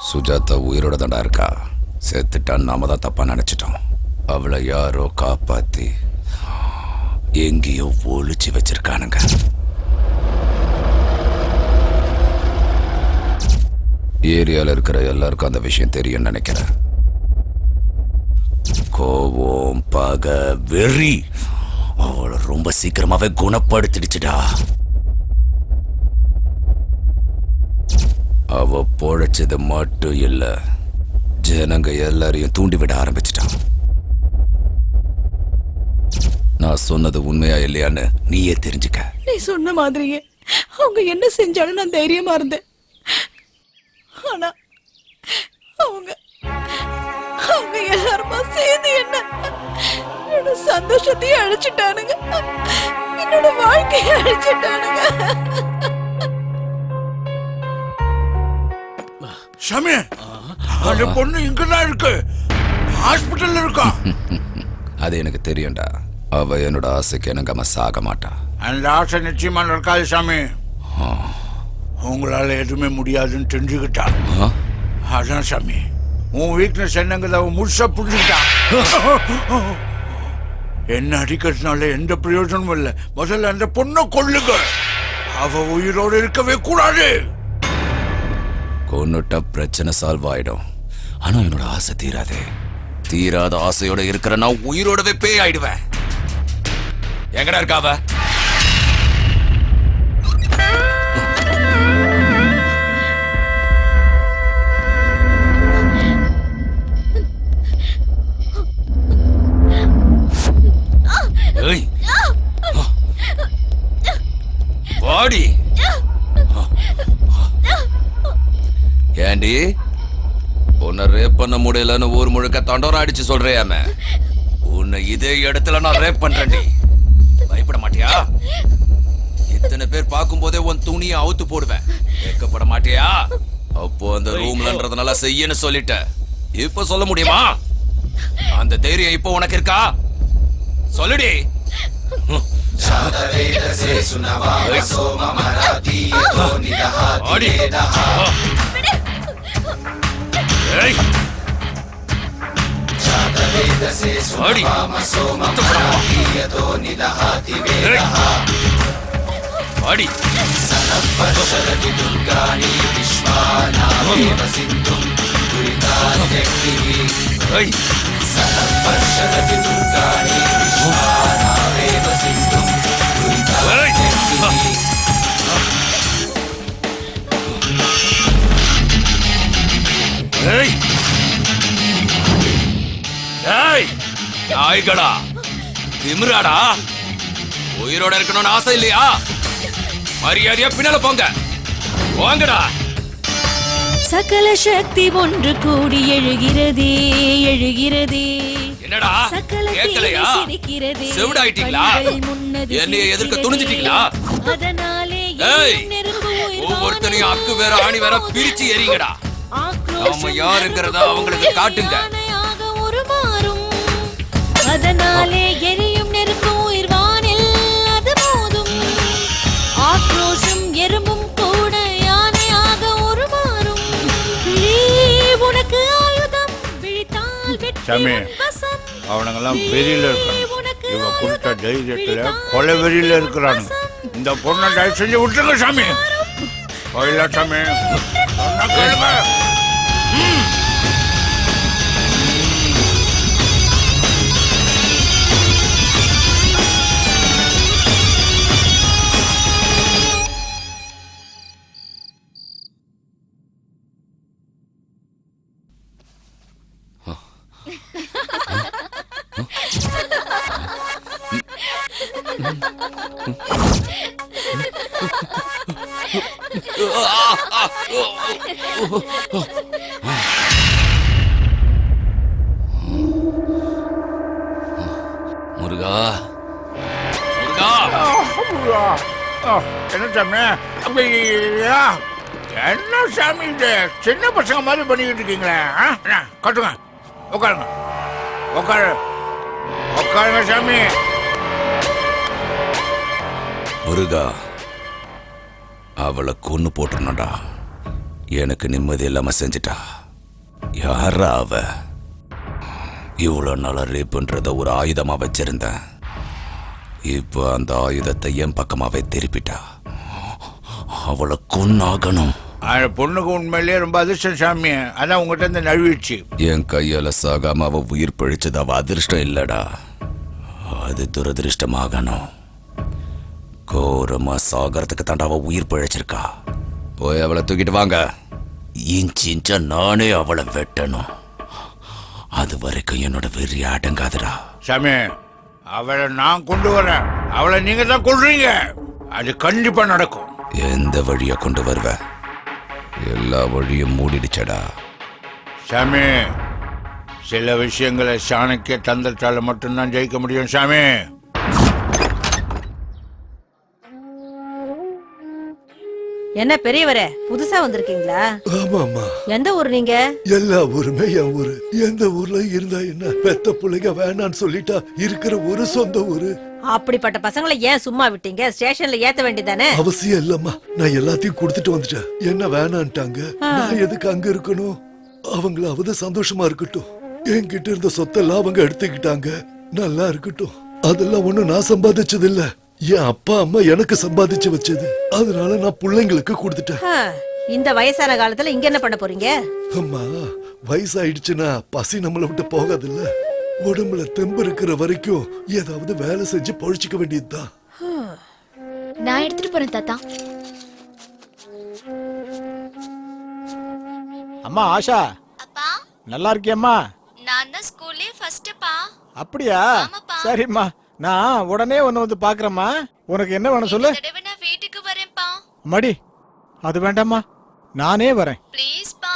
சுஜாதா உயிரோட தாண்டா இருக்கா. செத்துட்டான்னு நாம தான் தப்பா நினைச்சிட்டோம். அவளை யாரோ காப்பாத்தி எங்கேயோ ஒளிச்சு வச்சிருக்கானுங்க. ஏரியால இருக்கிற எல்லாருக்கும் அந்த விஷயம் தெரியும் நினைக்கிறேன். கோவம், பகை, வெறி அவளை ரொம்ப சீக்கிரமாவே குணப்படுத்திடுச்சுடா. அவ பொழைச்சது மட்டும் இல்ல, ஜனங்க எல்லாரையும் தூண்டிவிட ஆரம்பிச்சிட்டான். நான் சொன்னது உண்மையா இல்லையான்னு நீயே தெரிஞ்சுக்க. நீ சொன்ன மாதிரியே அவங்க என்ன செஞ்சாலும் நான் தைரியமா இருந்தேன். ஆனா அவங்க அவங்க எல்லாருமா சேர்ந்து என்னோட சந்தோஷத்தையும் அழிச்சிட்டானுங்க, என்னோட வாழ்க்கையை அழிச்சிட்டானுங்க. சாமி, அந்த பொண்ணு இங்கதான் இருக்கு, ஹாஸ்பிட்டல்ல இருக்கா. அது எனக்கு தெரியும்டா. அவ என்னோட ஆசைக்கு எனக்கு சாக மாட்டா. அந்த ஆசை நிச்சயமா நடக்காது சாமி. உங்களால எதுவுமே முடியாதுன்னு தெரிஞ்சுக்கிட்டா. அதான் சாமி, உன் வீக்னஸ் என்னங்கிறத அவன் முழுசா புரிஞ்சுக்கிட்டா. என்ன அடிக்கிறதுனால எந்த பிரயோஜனமும் இல்லை. முதல்ல அந்த பொண்ணை கொல்லுங்க. அவ உயிரோடு இருக்கவே கூடாது. கொன்னுட்டா பிரச்சனை சால்வ் ஆயிடும். ஆனா என்னோட ஆசை தீராது. தீராத ஆசையோட இருக்கிற நான் உயிரோடவே பேய் ஆயிடுவேன். எங்கடா இருக்காவ? வாடி. ஏண்டி உன்னை ரேப் பண்ண முடியலன்னு ஊர் முழுக்க தண்டோரம் அடிச்சு சொல்றியாம, உன்னை இதே இடத்துல நான் ரேப் பண்றேன்டி. பயப்பட மாட்டியா? இத்தனை பேர் பார்க்கும் போதே உன் துணியை அவுத்து போடுவேன். கேட்கப்பட மாட்டியா? அப்போ அந்த ரூம்லன்றதுனால செய்யன்னு சொல்லிட்ட. இப்ப சொல்ல முடியுமா? அந்த தைரியம் இப்போ உனக்கு இருக்கா? சொல்லுடி. நாய்களா, திமிராடா, உயிரோட இருக்கணும்னு ஆசை இல்லையா? மரியாதையா பின்னால போங்க. வாங்கடா. சகல சக்தி ஒன்று கூடி எழுகிறதே எழுகிறதே. என்னடா கேட்கலையா? செவிடாயிட்டீங்களா? என்னைய எதிர்க்க துணிஞ்சிட்டீங்களா? ஒவ்வொருத்தனையும் அக்கு வேற ஆணி வேற பிரிச்சு எறிங்கடா. நாம யாருங்கிறத அவங்களுக்கு காட்டுங்க. அதனாலே எரியும் நெருப்பும் உயிர்வானில் அது மோதும். ஆக்ரோஷம் எறும்பும் கூட யானையாக உருமாறும். உனக்கு ஆயுதம் விழித்தால் சாமி, அவனுங்கெல்லாம் வெறியில இருக்காங்க. இவ கொடுத்த தைரியத்துல கொலை வெறியில இருக்கிறாங்க. இந்த பொண்ணை தயவு செஞ்சு விட்டுருங்க சாமி. கோயிலா சாமி, முருகா, என்ன சாமி? என்ன சாமி இது? சின்ன பசங்க மாதிரி பண்ணிக்கிட்டு இருக்கீங்களே. கட்டுங்க, உட்காருங்க, உட்காருங்க சாமி. முருகா, அவளை கொன்னு போட்டுருந்தா எனக்கு நிம்மதி இல்லாம செஞ்சிட்டா. யாரா அவ? இவ்வளவு நாளா ரேப்புன்றத ஒரு ஆயுதமா வச்சிருந்தேன். இப்ப அந்த ஆயுதத்தை என் பக்கமாவே திருப்பிட்டா. அவளை கொன்னாகணும். அந்த பொண்ணுக்கு உண்மையிலேயே ரொம்ப அதிர்ஷ்டம் சாமி. அதான் உங்ககிட்ட இருந்து நழுவிடுச்சு. என் கையால சாகாம அவ உயிர் பழிச்சது அவ அதிர்ஷ்டம் இல்லடா, அது துரதிருஷ்டமாகணும். கோரமா சாகறதுக்கு தாண்டா அவ உயிர் பழிச்சிருக்கா. போய் அவளை தூக்கிட்டு வாங்க. இன்ச்சா நானே அவளை வெட்டணும். அது வரைக்கும் என்னோட வெறி அடங்காதுடா. சாமி, அவளை நான் கொண்டு வரேன், அவளை நீங்க தான் கொள்றீங்க. அது கண்டிப்பா நடக்கும். எந்த வழியை கொண்டு வருவ? எல்லா வழியும் மூடிடுச்சடா. சாமி, சில விஷயங்களை சாணக்கிய தந்திரத்தால மட்டும்தான் ஜெயிக்க முடியும் சாமி. என்ன பெரியவரே, புதுசா வந்திருக்கீங்களா? ஆமாமா. எந்த ஊர் நீங்க? எல்லா ஊருமே என் ஊரு. எந்த ஊர்ல இருந்தா என்ன? பெத்த பிள்ளைங்க வேணான்னு சொல்லிட்டா இருக்கிற ஒரு சொந்த ஊரு. அப்படிப்பட்ட பசங்களை ஏன் சும்மா விட்டீங்க? ஸ்டேஷன்ல ஏத்த வேண்டியதானே? அவசியம் இல்லம்மா, நான் எல்லாத்தையும் கொடுத்துட்டு வந்துட்டேன். என்ன வேணான்ட்டாங்க, நான் எதுக்கு அங்க இருக்கணும்? அவங்களாவது சந்தோஷமா இருக்கட்டும். என்கிட்ட இருந்த சொத்தெல்லாம் அவங்க எடுத்துக்கிட்டாங்க, நல்லா இருக்கட்டும். அதெல்லாம் ஒண்ணும் நான் சம்பாதிச்சது இல்ல, என் அப்பா அம்மா எனக்கு சம்பாதிச்சு வச்சது. அதனால நான் பிள்ளைங்களுக்கு கொடுத்துட்டேன். இந்த வயசான காலத்துல இங்க என்ன பண்ண போறீங்க? அம்மா, வயசாயிடுச்சுன்னா பசி நம்மளை விட்டு போகாதுல்ல. உடம்புல தெம்பு இருக்கிற வரைக்கும் ஏதாவது வேலை செஞ்சு பொழிச்சுக்க வேண்டியதுதான். நான் எடுத்துட்டு போறேன் தாத்தா. அம்மா ஆஷா, அப்பா நல்லா இருக்கியம்மா? நான் தான் ஸ்கூல்லே ஃபர்ஸ்ட் பா. அப்படியா? சரிம்மா, நான் உடனே ஒன்னு வந்து பாக்குறேம்மா. உனக்கு என்ன வேணும் சொல்லு. நான் வீட்டுக்கு வரேன்ப்பா. மடி, அது வேண்டாம்மா, நானே வரேன். ப்ளீஸ் பா.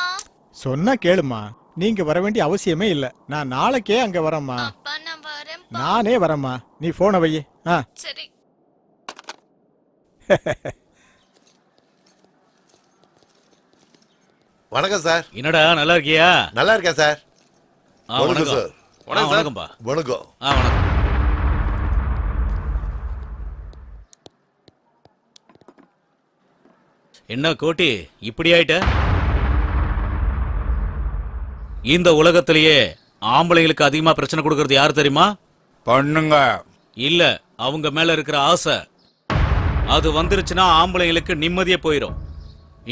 சொன்னா கேளுமா, நீங்க வர வேண்டிய அவசியமே இல்ல. நான் நாளைக்கே அங்க வரேம்மா. அப்பா நான் வரேன். நானே வரேம்மா, நீ போனை வை. சரி. வணக்கம் சார். என்னடா நல்லா இருக்கியா? நல்லா இருக்கேன் சார். வணக்கம் சார். வணக்கம்பா. வணக்கம். வணக்கம். என்ன கோட்டி இப்படி ஆயிட்ட? இந்த உலகத்திலேயே ஆம்பளைங்களுக்கு அதிகமா பிரச்சனை கொடுக்கறது யாரு தெரியுமா? பண்ணுங்க. இல்ல, அவங்க மேல இருக்கிற ஆசை. அது வந்துருச்சுன்னா ஆம்பளைங்களுக்கு நிம்மதியே போயிடும்.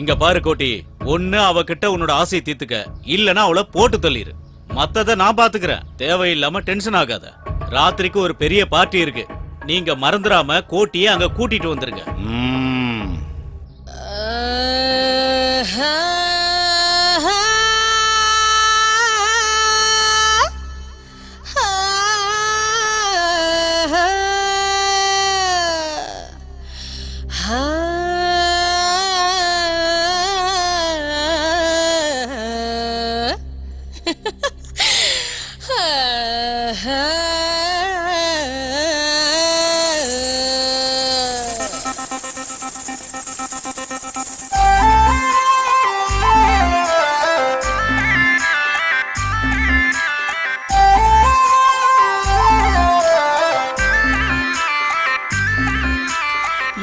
இங்க பாரு கோட்டி, ஒண்ணு அவகிட்ட உன்னோட ஆசையை தீர்த்துக்க, இல்லனா அவளை போட்டு தள்ளிரு. மத்தத நான் பாத்துக்கிறேன். தேவையில்லாம டென்ஷன் ஆகாத. ராத்திரிக்கு ஒரு பெரிய பார்ட்டி இருக்கு, நீங்க மறந்துடாம கோட்டியை அங்க கூட்டிட்டு வந்துருங்க.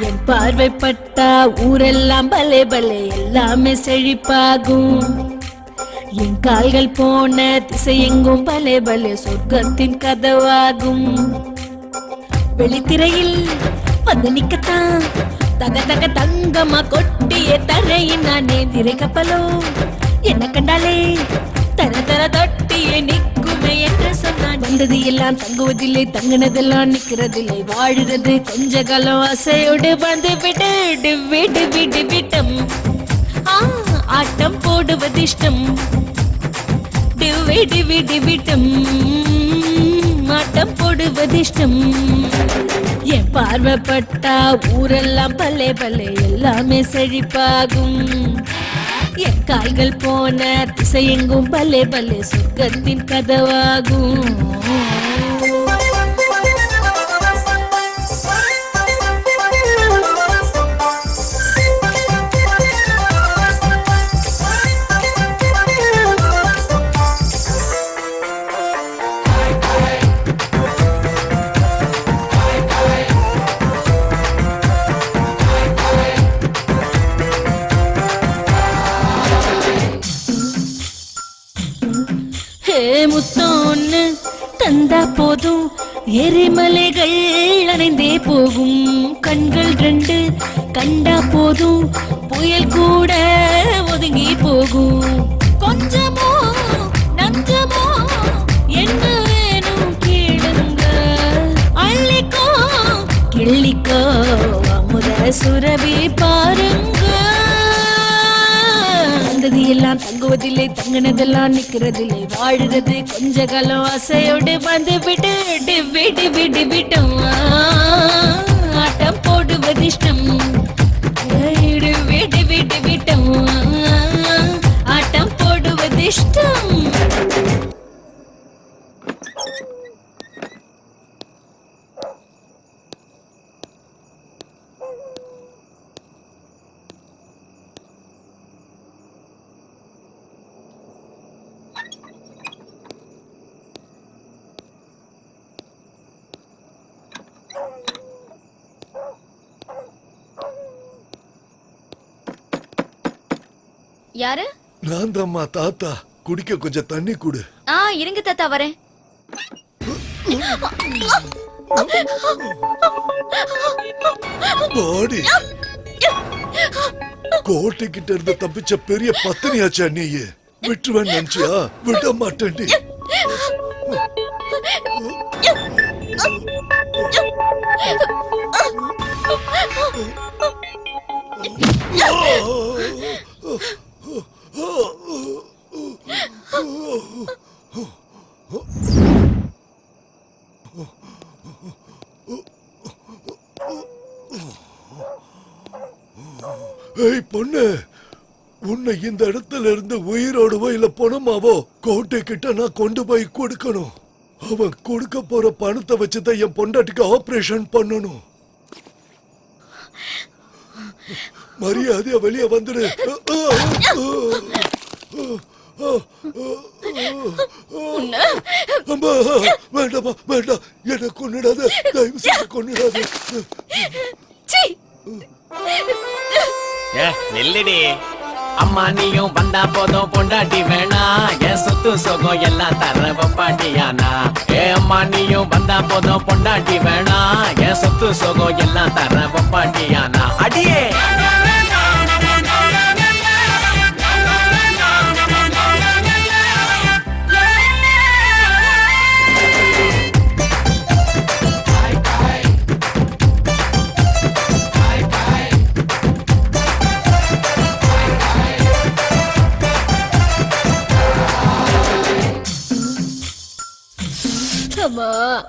என் பார்வைப்பட்டா ஊரெல்லாம் பலே பலே எல்லாமே செழிப்பாகும். என் கால்கள் போன திசை எங்கும் பலே பலே சொர்க்கத்தின் கதவாகும். வெளித்திரையில் வந்து நிக்கத்தான் தக தக தங்கமா கொட்டிய தரையின் நானே திரை கப்பலோ என்ன கண்டாலே தர தர தொட்டியே நிக்குமே என்று சொன்னான். வந்தது எல்லாம் தங்குவதில்லை, தங்கினதெல்லாம் நிக்கிறதில்லை, வாழுறது கொஞ்ச காலம் ஆசையோடு வந்து விடு விடு விடு விட்டம். ஆட்டம் போடுவது இஷ்டம். விடு விடு விட்டம், ஆட்டம் போடுவது இஷ்டம். என் பார்வைப்பட்டா ஊரெல்லாம் பல்லே பல்லே எல்லாமே செழிப்பாகும். என் கால்கள் போன திசை எங்கும் பல்லே பல்லே சொர்க்கத்தின் கதவாகும். முத்தோன்னு தந்தா போதும், எரிமலைகள் அணைந்தே போகும். கண்கள் ரெண்டு கண்டா போதும், புயல் கூட ஒதுங்கி போகும். கொஞ்சமோ நஞ்சமோ என்ன வேணும் கேளுங்க, அள்ளிக்கோ கிள்ளிக்கோ அமுத சுரபி பாருங்க. வந்தது எல்லாம் தங்குவதில்லை, தங்கினதெல்லாம் நிக்கிறதில்லை, வாழுறது கொஞ்ச காலம் ஆசையோடு வந்து விட்டு விட்டு விட்டு விட்டோம். ஆட்டம் போடுவது இஷ்டம், விட்டு விட்டு விட்டோம். ஆட்டம் போடுவது இஷ்டம். யாரு? நான் தாம்மா தாத்தா. குடிக்க கொஞ்சம் தண்ணி கொடு. இருங்க தாத்தா வரேன். பாடி கோட்டை கிட்ட இருந்து தப்பிச்ச பெரிய பத்தினியாச்சா நீ? விட்டுவேன் நினைச்சியா? விட மாட்டேன். ஏய் பொண்ணு, உன்னை இந்த இடத்துல இருந்து உயிரோடவோ இல்ல பணமாவோ கோட்டை கிட்ட நான் கொண்டு போய் கொடுக்கணும். அவன் கொடுக்க போற பணத்தை வச்சுதான் என் பொண்டாட்டிக்கு ஆபரேஷன் பண்ணணும். மரியாதையா வெளியே வந்துடு. வேண்டாமா வேண்டாம், என்ன கொன்னுடாத, தயவு செய்து கொன்னுடாத. நெல்லுடி அம்மா, நீயும் வந்தா போதும், பொண்டாட்டி வேணா, என் சொத்து சொகம் எல்லாம் தர பாட்டியானா. அம்மா நீயும் வந்தா போதும், பொண்டாட்டி வேணா, என் சொத்து சொகம் எல்லாம் தர பாட்டியானா. அடியே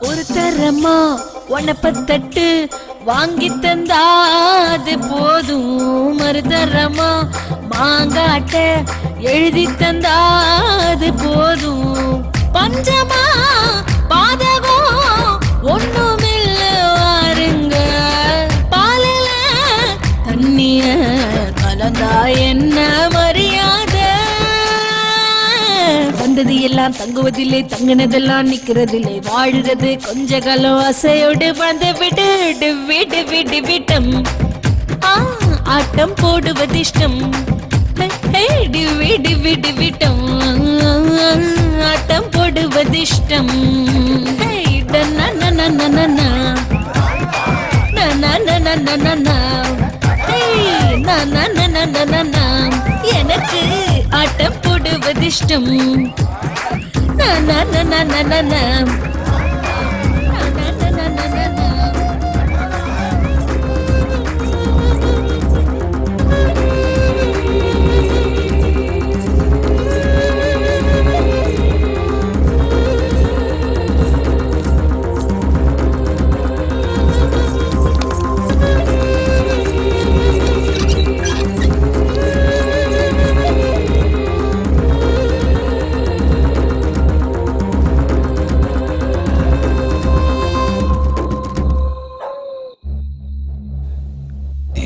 ஒரு தரமா உனப்பத்தட்டு வாங்கி தந்தா அது போதும். மறுதரமா மாங்காட்ட எழுதி தந்தா அது போதும். பஞ்சமா பாதகம் ஒண்ணுமில்ல வாருங்க, பாலில தண்ணிய கலந்தா என்ன மரியாதை. வந்தது எல்லாம் தங்குவதில்லை, தங்கினதெல்லாம் நிக்கிறதில்லை, வாழுறது கொஞ்ச காலம் ஆசையோடு வந்து விட்டு விட்டு விட்டு விட்டம். ஆட்டம் போடுவது இஷ்டம், விடு விடு விட்டம். ஆட்டம் போடுவது இஷ்டம். எனக்கு ஆட்டம் போடுவது இஷ்டம்.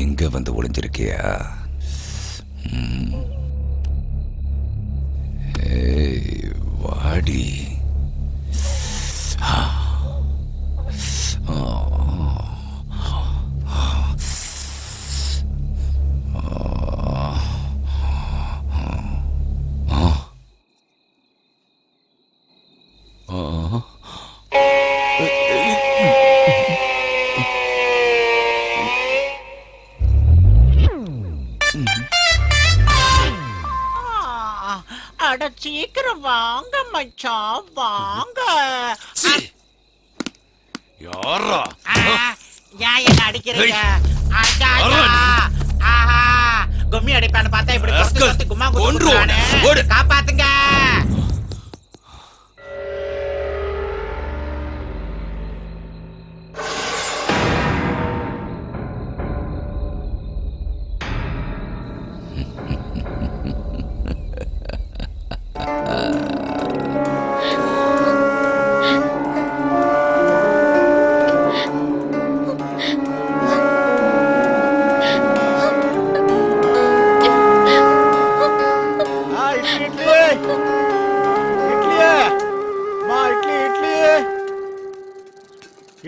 எங்க வந்து ஒளிஞ்சிருக்கியா? வாடி. அட சீக்கிரம் வாங்க மச்சான், வாங்க. யாரா ஏன் என்ன அடிக்கிறீங்க? கும்மி அடிப்பான்னு பார்த்தா இப்படி Rascal, கொத்து கும்மா கொன்றுவோம். ஓடு. குத்துறானே. காப்பாத்துங்க.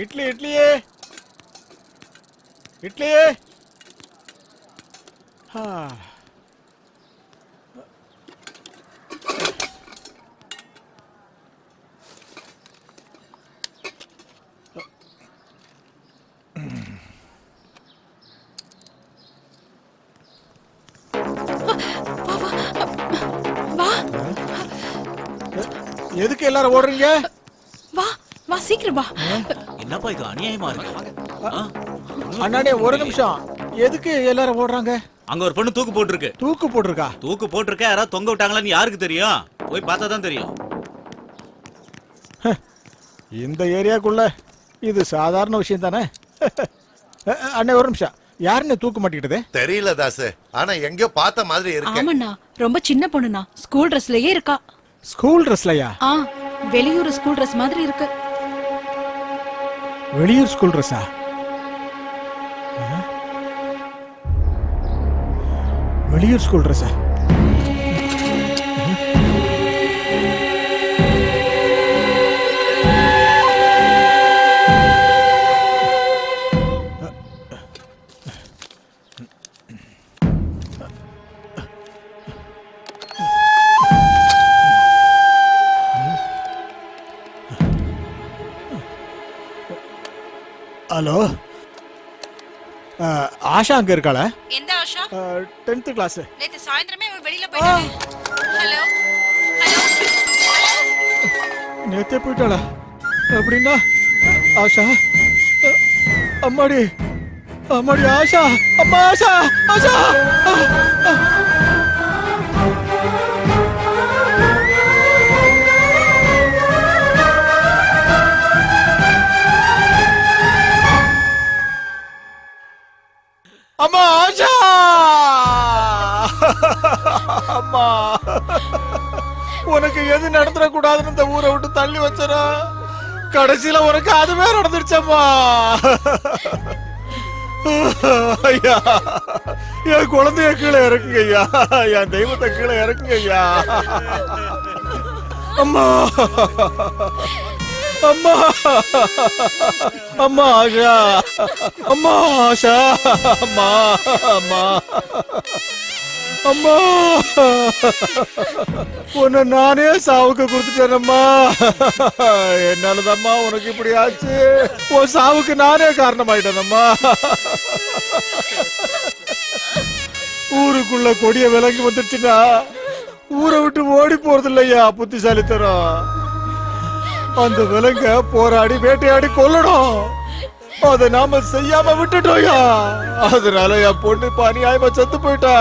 இட்லி இட்லியே இட்லியே வா எதுக்கு எல்லாரும் ஓடுறீங்க? வா வா சீக்கிரம் வா. என்னப்பா இது அநியாயமா இருக்கு? அண்ணாடே ஒரு நிமிஷம். எதுக்கு எல்லாரும் ஓடுறாங்க? அங்க ஒரு பொண்ணு தூக்கு போட்டுருக்கு. தூக்கு போட்டிருக்கா? தூக்கு போட்டிருக்க, யாராவது தொங்க விட்டாங்களான்னு யாருக்கு தெரியும்? போய் பார்த்தா தான் தெரியும். இந்த ஏரியாக்குள்ள இது சாதாரண விஷயம் தானே. அண்ணே ஒரு நிமிஷம். யாருன்னு தூக்கு மாட்டிக்கிட்டது? தெரியல தாசு, ஆனா எங்கயோ பார்த்த மாதிரி இருக்கு. ஆமாண்ணா, ரொம்ப சின்ன பொண்ணுண்ணா. ஸ்கூல் ட்ரெஸ்லயே இருக்கா. ஸ்கூல் ட்ரெஸ்லயா? வெளியூர் ஸ்கூல் ட்ரெஸ் மாதிரி இருக்கு. வெளியூர் ஸ்கூல் ட்ரெஸ்ஸா? வெளியூர் ஸ்கூல் ட்ரெஸ்ஸா? ஹலோ, ஆஷா அங்க இருக்காளா? எந்த ஆஷா? 10th class. நேத்து சாயந்திரமே அவ வெளியில போயிட்டானே. ஹலோ நேத்தே போயிட்டாளா? அப்படின்னா ஆஷா, அம்மாடி அம்மாடி ஆஷா, அம்மா ஆஷா, ஆஷா. அம்மா ஆஷா, அம்மா உனக்கு எது நடந்துட கூடாதுன்னு இந்த ஊரை விட்டு தள்ளி வச்சரா, கடைசியில உனக்கு அதுவே நடந்துருச்சம்மா. ஐயா, என் குழந்தைய கீழே இறக்குங்க ஐயா, என் தெய்வத்தை கீழே இறக்குங்க ஐயா. அம்மா அம்மா அம்மா ஆஷா, அம்மா ஆஷா, அம்மா அம்மா அம்மா, உன்னை நானே சாவுக்கு கொடுத்துட்டேனம்மா. என்னாலதாம்மா உனக்கு இப்படி ஆச்சு. உன் சாவுக்கு நானே காரணமாயிட்டேனம்மா. ஊருக்குள்ள கொடிய விலங்கி வந்துருச்சுன்னா ஊரை விட்டு ஓடி போறது இல்லையா புத்திசாலித்தனம். அந்த விலங்க போராடி வேட்டையாடி கொல்லணும். அத நாம செய்யாம விட்டுட்டோயா, அதனால என் பொண்ணு அநியாயமா செத்து போயிட்டா.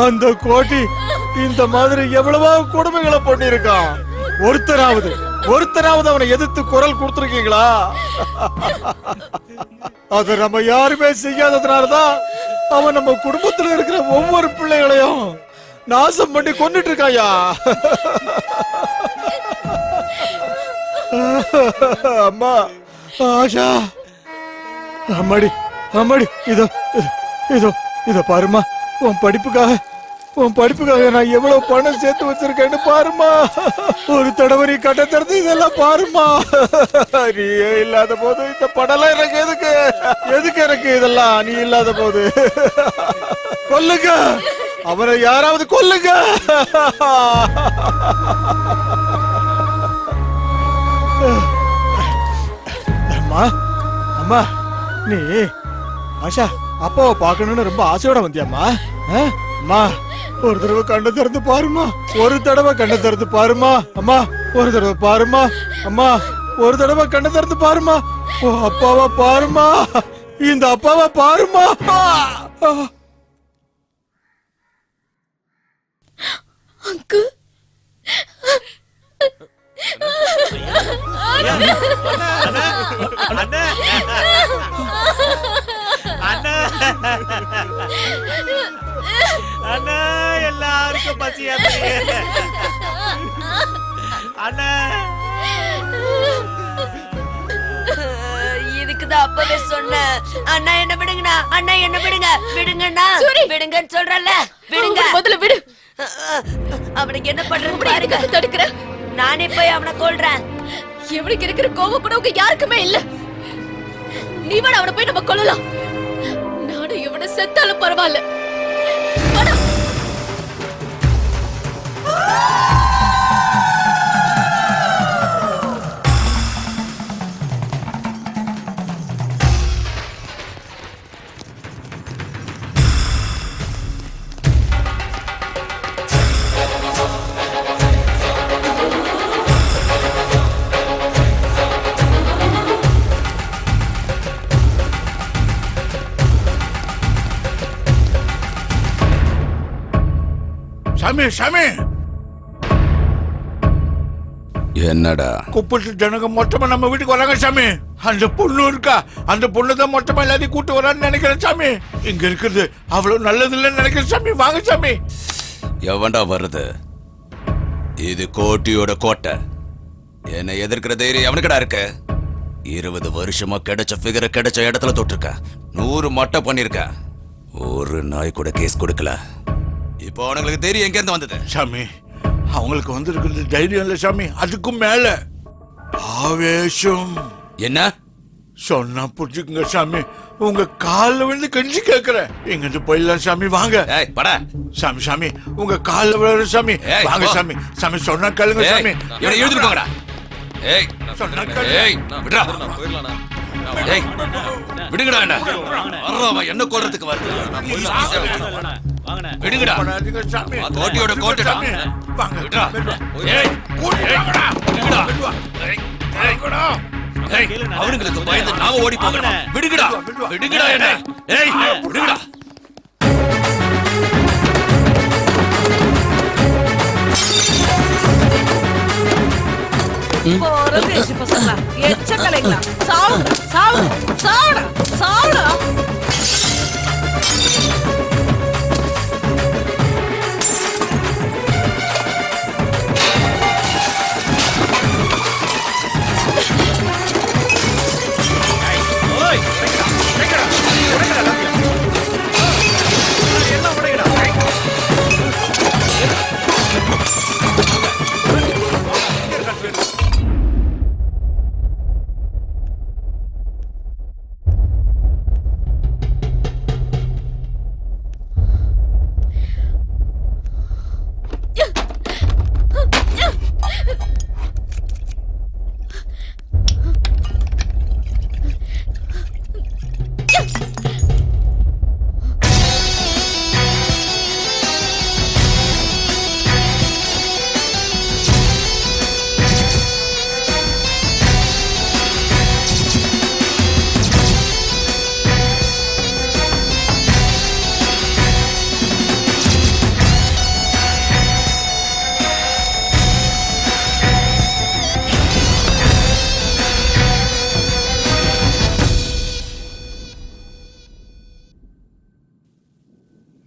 அந்த கோட்டி இந்த மாதிரி எவ்வளவோ கொடுமைகளை பண்ணிருக்கான். ஒருத்தராவது அவனை எதிர்த்து குரல் கொடுத்திருக்கீங்களா? அத நம்ம யாருமே செய்யாததுனாலதான் அவன் நம்ம குடும்பத்துல இருக்கிற ஒவ்வொரு பிள்ளைகளையும் நாசம் பண்ணி கொண்டுட்டு இருக்காயா. அம்மா ஆஷா, அம்மாடி அம்மாடி, இதோ இதோ இதோ பாருமா, உன் படிப்புக்காக நான் எவ்வளவு பணம் சேர்த்து வச்சிருக்கேன்னு பாருமா. ஒரு தடவை நீ கட்ட திறந்து இதெல்லாம் பாருமா. நீயே இல்லாத போது இந்த படம்லாம் எனக்கு எதுக்கு எனக்கு இதெல்லாம்? நீ இல்லாத போது கொல்லுங்க, அவரை யாராவது கொல்லுங்க. அம்மா அம்மா, நீ ஆஷா அப்பாவை பார்க்கணும்னு ரொம்ப ஆசையோட வந்தியாம்மா? அம்மா ஒரு தடவை கண்ணை திறந்து பாருமா, ஒரு தடவை கண்ணை திறந்து பாருமா. அம்மா ஒரு தடவை பாருமா, அம்மா ஒரு தடவை கண்ணை திறந்து பாருமா. ஓ அப்பாவா பாருமா, இந்த அப்பாவை பாருமா. அங்கிள் அண்ணா எல்லாருக்கும் பசியா அண்ணா. இதுக்குதான் அப்பவே சொன்னேன். அண்ணா என்ன விடுங்கண்ணா, அண்ணா என்ன விடுங்க, விடுங்கண்ணா, விடுங்கன்னு சொல்றல, விடுங்க. முதல்ல விடு. அவனுக்கு என்ன பண்றது பாருங்க. தடுக்கிற நானே போய் அவனை கொல்றேன். இவனுக்கு இருக்கிற கோவம் கூட உங்க யாருக்குமே இல்ல. நீ வேணா அவனை போய் நம்ம கொல்லலாம். நானும் இவனை செத்தாலும் பரவாயில்ல. சாமி சாமி, என்னடா குப்பத்து ஜனங்க மொத்தமா நம்ம வீட்டுக்கு வராங்க சாமி. அந்த பொண்ணு இருக்கா, அந்த பொண்ணு தான் மொத்தமா எல்லாத்தையும் கூட்டு வரான்னு நினைக்கிறேன் சாமி. இங்க இருக்கிறது அவ்வளவு நல்லது இல்லைன்னு நினைக்கிறேன் சாமி. வாங்க சாமி. எவன்டா வருது? இது கோட்டியோட கோட்டை. என்னை எதிர்க்கிற தைரியம் எவனுக்கடா இருக்கு? 20 வருஷமா கிடைச்ச ஃபிகரை கிடைச்ச இடத்துல தொட்டிருக்க. 100 மட்டை பண்ணிருக்க. ஒரு நாய் கூட கேஸ் கொடுக்கல. இப்போ அவனுங்களுக்கு தைரியம் எங்க இருந்து வந்தது? சாமி, அவங்களுக்கு வந்திருக்கிறது தைரியம் இல்ல சாமி, அதுக்கும் மேல ஆவேசம். என்ன சொன்னா புரிஞ்சுக்குங்க சாமி. உங்க கால்ல விழுந்து கெஞ்சி கேக்குறேன். இங்க இருந்து போயிடலாம் சாமி. வாங்க சாமி. சாமி உங்க கால்ல விழுற சாமி. வாங்க சாமி. சாமி சொன்னா கேளுங்க சாமி. இவனை எழுதிட்டு போங்கடா. ஏய் சொன்னா ஏய் விடுடா. ஏய் விடுங்கடா. என்ன வர்றவன் என்ன கொல்றதுக்கு வருது? விடுங்கடா. கோட்டியோட கோட்டடா. விடுடா. ஏய் விடுங்கடா. ஏய் அவங்களுக்கு பயந்து நாம ஓடி போகணும். விடுங்கடா. விடுங்கடா. என்ன ஏய் விடுங்கடா. போறதேசி பசங்களா, எச்சக்கலைங்களா, சாவுங்க, சாவுங்க, சாவுடா, சாவுடா.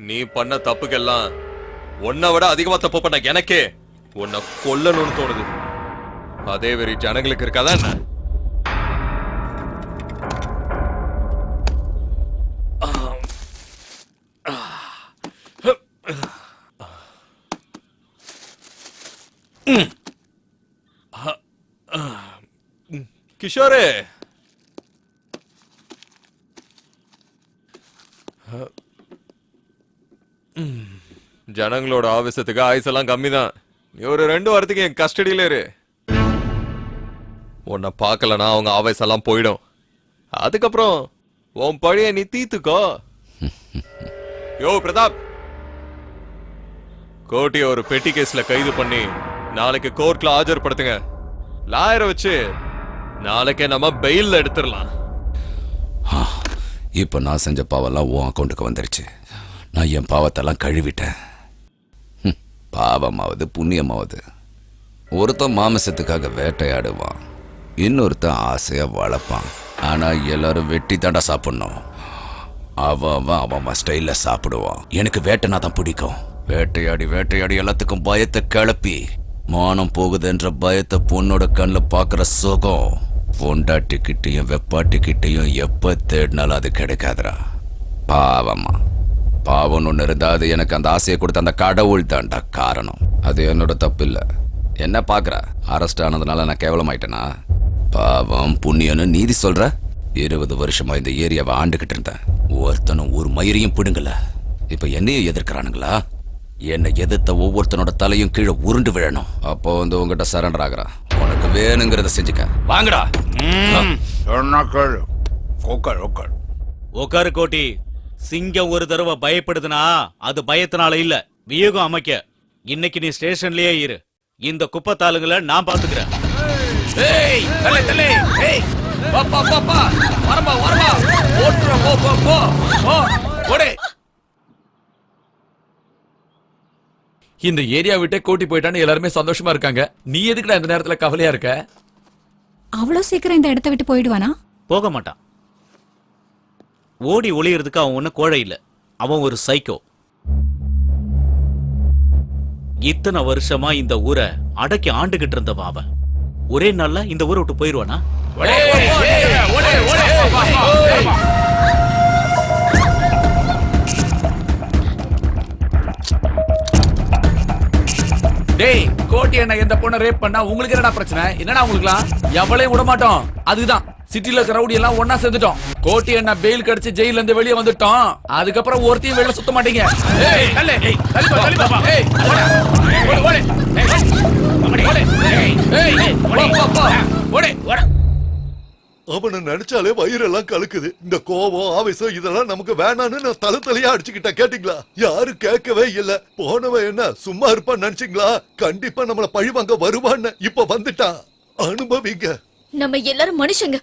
நீ பண்ண தப்புக்கெல்லாம் உன்னை விட அதிகமா தப்பு பண்ண எனக்கே உன்னை கொல்லணும்னு தோணுது. அதே வெறி ஜனங்களுக்கு இருக்காதா என்ன? கிஷோரே, ஜனங்களோட ஆவேசத்துக்கு ஆயுசெல்லாம் கம்மி தான். நீ ஒரு 2 வாரத்துக்கு என் கஸ்டடியில இரு. உன்னை பார்க்கலனா அவங்க ஆவேசெல்லாம் போயிடும். அதுக்கப்புறம் உன் பழைய நீ தீத்துக்கோ. யோ பிரதாப், கோட்டிய ஒரு பெட்டி கேஸ்ல கைது பண்ணி நாளைக்கு கோர்ட்ல ஆஜர்படுத்துங்க. லாயரை வச்சு நாளைக்கே நம்ம பெயில்ல எடுத்துடலாம். இப்போ நான் செஞ்ச பாவெல்லாம் உன் அக்கௌண்ட்டுக்கு வந்துருச்சு. நான் என் பாவத்தெல்லாம் கழுவிட்டேன். பாவமாவது புண்ணியமாவது. ஒருத்தன் மாமிசத்துக்காக வேட்டையாடுவான், இன்னொருத்தன் ஆசையா வளர்ப்பான். ஆனா எல்லாரும் வெட்டி தாண்டா சாப்பிடணும். அவன் ஸ்டைல்ல சாப்பிடுவான். எனக்கு வேட்டைனா தான் பிடிக்கும். வேட்டையாடி வேட்டையாடி எல்லாத்துக்கும் பயத்தை கிளப்பி மானம் போகுதுன்ற பயத்தை பொண்ணோட கண்ணில் பார்க்குற சுகம் பொண்டாட்டிக்கிட்டையும் வெப்பாட்டிக்கிட்டையும் எப்போ தேடினாலும் அது கிடைக்காதுடா. பாவமா பாவம்னு ஒன்று இருந்தால் அது எனக்கு அந்த ஆசையை கொடுத்த அந்த கடவுள் தான்டா காரணம். அது என்னோட தப்பு இல்லை. என்ன பார்க்குற, அரெஸ்ட் ஆனதுனால நான் கேவலமாயிட்டேனா? பாவம் புண்ணியன்னு நீதி சொல்ற? 20 வருஷமா இந்த ஏரியாவை ஆண்டுகிட்டு இருந்தேன். ஒருத்தனும் ஒரு மயிரையும் பிடுங்கல. இப்ப என்னையும் எதிர்க்கிறானுங்களா? என்னை எதிர்த்த ஒவ்வொருத்தனோட தலையும் கீழே உருண்டு விழணும். அப்போ வந்து உங்ககிட்ட சரண்டர் ஆகுறான். உனக்கு வேணுங்கிறத செஞ்சுக்க. வாங்கடா. உக்காரு கோட்டி. சிங்கம் ஒரு தடவை பயப்படுதுன்னா அது பயத்தினால இல்ல, வியூகம் அமைக்க. இன்னைக்கு நீ ஸ்டேஷன்லயே இரு. இந்த குப்பத்தாளுங்களை நான் பாத்துக்கிறேன். இந்த ஏரியா விட்டே கோட்டி போயிட்டான்னு எல்லாருமே சந்தோஷமா இருக்காங்க. நீ எதுக்குடா இந்த நேரத்துல கவலையா இருக்க? அவ்வளவு சீக்கிரம் இந்த இடத்தை விட்டு போயிடுவானா? போக மாட்டான். ஓடி ஒளியறதுக்கு அவன் ஒண்ணு கோழை இல்ல, அவன் ஒரு சைக்கோ. இத்தனை வருஷமா இந்த ஊரை அடக்கி ஆண்டுகிட்டு இருந்தவன் அவன். ஒரே நாள்ல இந்த ஊரை விட்டு போயிருவானா? டேய், கோட்டி என்ன எந்த பொண்ணை ரேப் பண்ணா உங்களுக்கு என்னடா பிரச்சனை? என்னடா உங்களுக்குலாம்? எவளையும் விட மாட்டோம். அதுதான் சிட்டில இருக்கிற ரவுடி எல்லாம் ஒன்னா சேர்ந்துட்டோம். கோட்டி என்ன பெயில் கடிச்சு ஜெயில இருந்து வெளியே வந்துட்டோம். அதுக்கப்புறம் ஒருத்தையும் வெளில சுத்த மாட்டீங்க. அவனை நினைச்சாலே வயிறெல்லாம் கலக்குது. இந்த கோபம் ஆவேசம் இதெல்லாம் நமக்கு வேணான்னு நான் தலையா அடிச்சுக்கிட்டேன். கேட்டீங்களா? யாரும் கேட்கவே இல்ல. போனவன் என்ன சும்மா இருப்பான்னு நினைச்சீங்களா? கண்டிப்பா நம்மள பழிவாங்க வருவான்னு. இப்ப வந்துட்டான், அனுபவிங்க. நம்ம எல்லாரும் மனுஷங்க.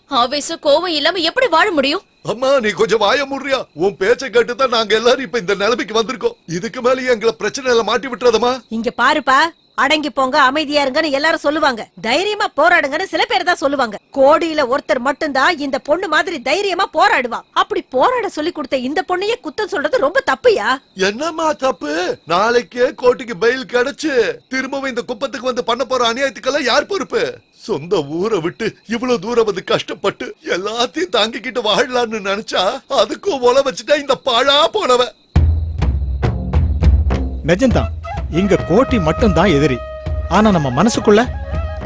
ஆவேசம் கோவம் இல்லாம எப்படி வாழ முடியும்? அம்மா நீ கொஞ்சம் வாய முடுறியா? உன் பேச்சை கேட்டுதான் நாங்க எல்லாரும் இப்ப இந்த நிலைமைக்கு வந்திருக்கோம். இதுக்கு மேல எங்களை பிரச்சனையில மாட்டி விட்டுறதமா? இங்க பாருப்பா, அடங்கி போங்க, அமைதியா இருங்கன்னு எல்லாரும் சொல்லுவாங்க. தைரியமா போராடுங்கன்னு சில பேர் தான் சொல்லுவாங்க. கோடியில ஒருத்தர் மட்டும்தான் இந்த பொண்ணு மாதிரி தைரியமா போராடுவா. அப்படி போராட சொல்லி கொடுத்த இந்த பொண்ணையே குத்தம் சொல்றது ரொம்ப தப்புயா. என்னம்மா தப்பு? நாளைக்கே கோர்ட்டுக்கு பெயில் கிடைச்சு திரும்பவும் இந்த குப்பத்துக்கு வந்து பண்ண போற அநியாயத்துக்கெல்லாம் யார் பொறுப்பு? சொந்த ஊரை விட்டு இவ்வளவு தூரம் வந்து கஷ்டப்பட்டு எல்லாத்தையும் தாங்கிக்கிட்டு வாழலான்னு நினைச்சா அதுக்கும் ஒல வச்சுட்டா இந்த பாழா போனவ. நிஜம்தான், இங்க கோட்டி மட்டும்தான் எதிரி. ஆனா நம்ம மனசுக்குள்ள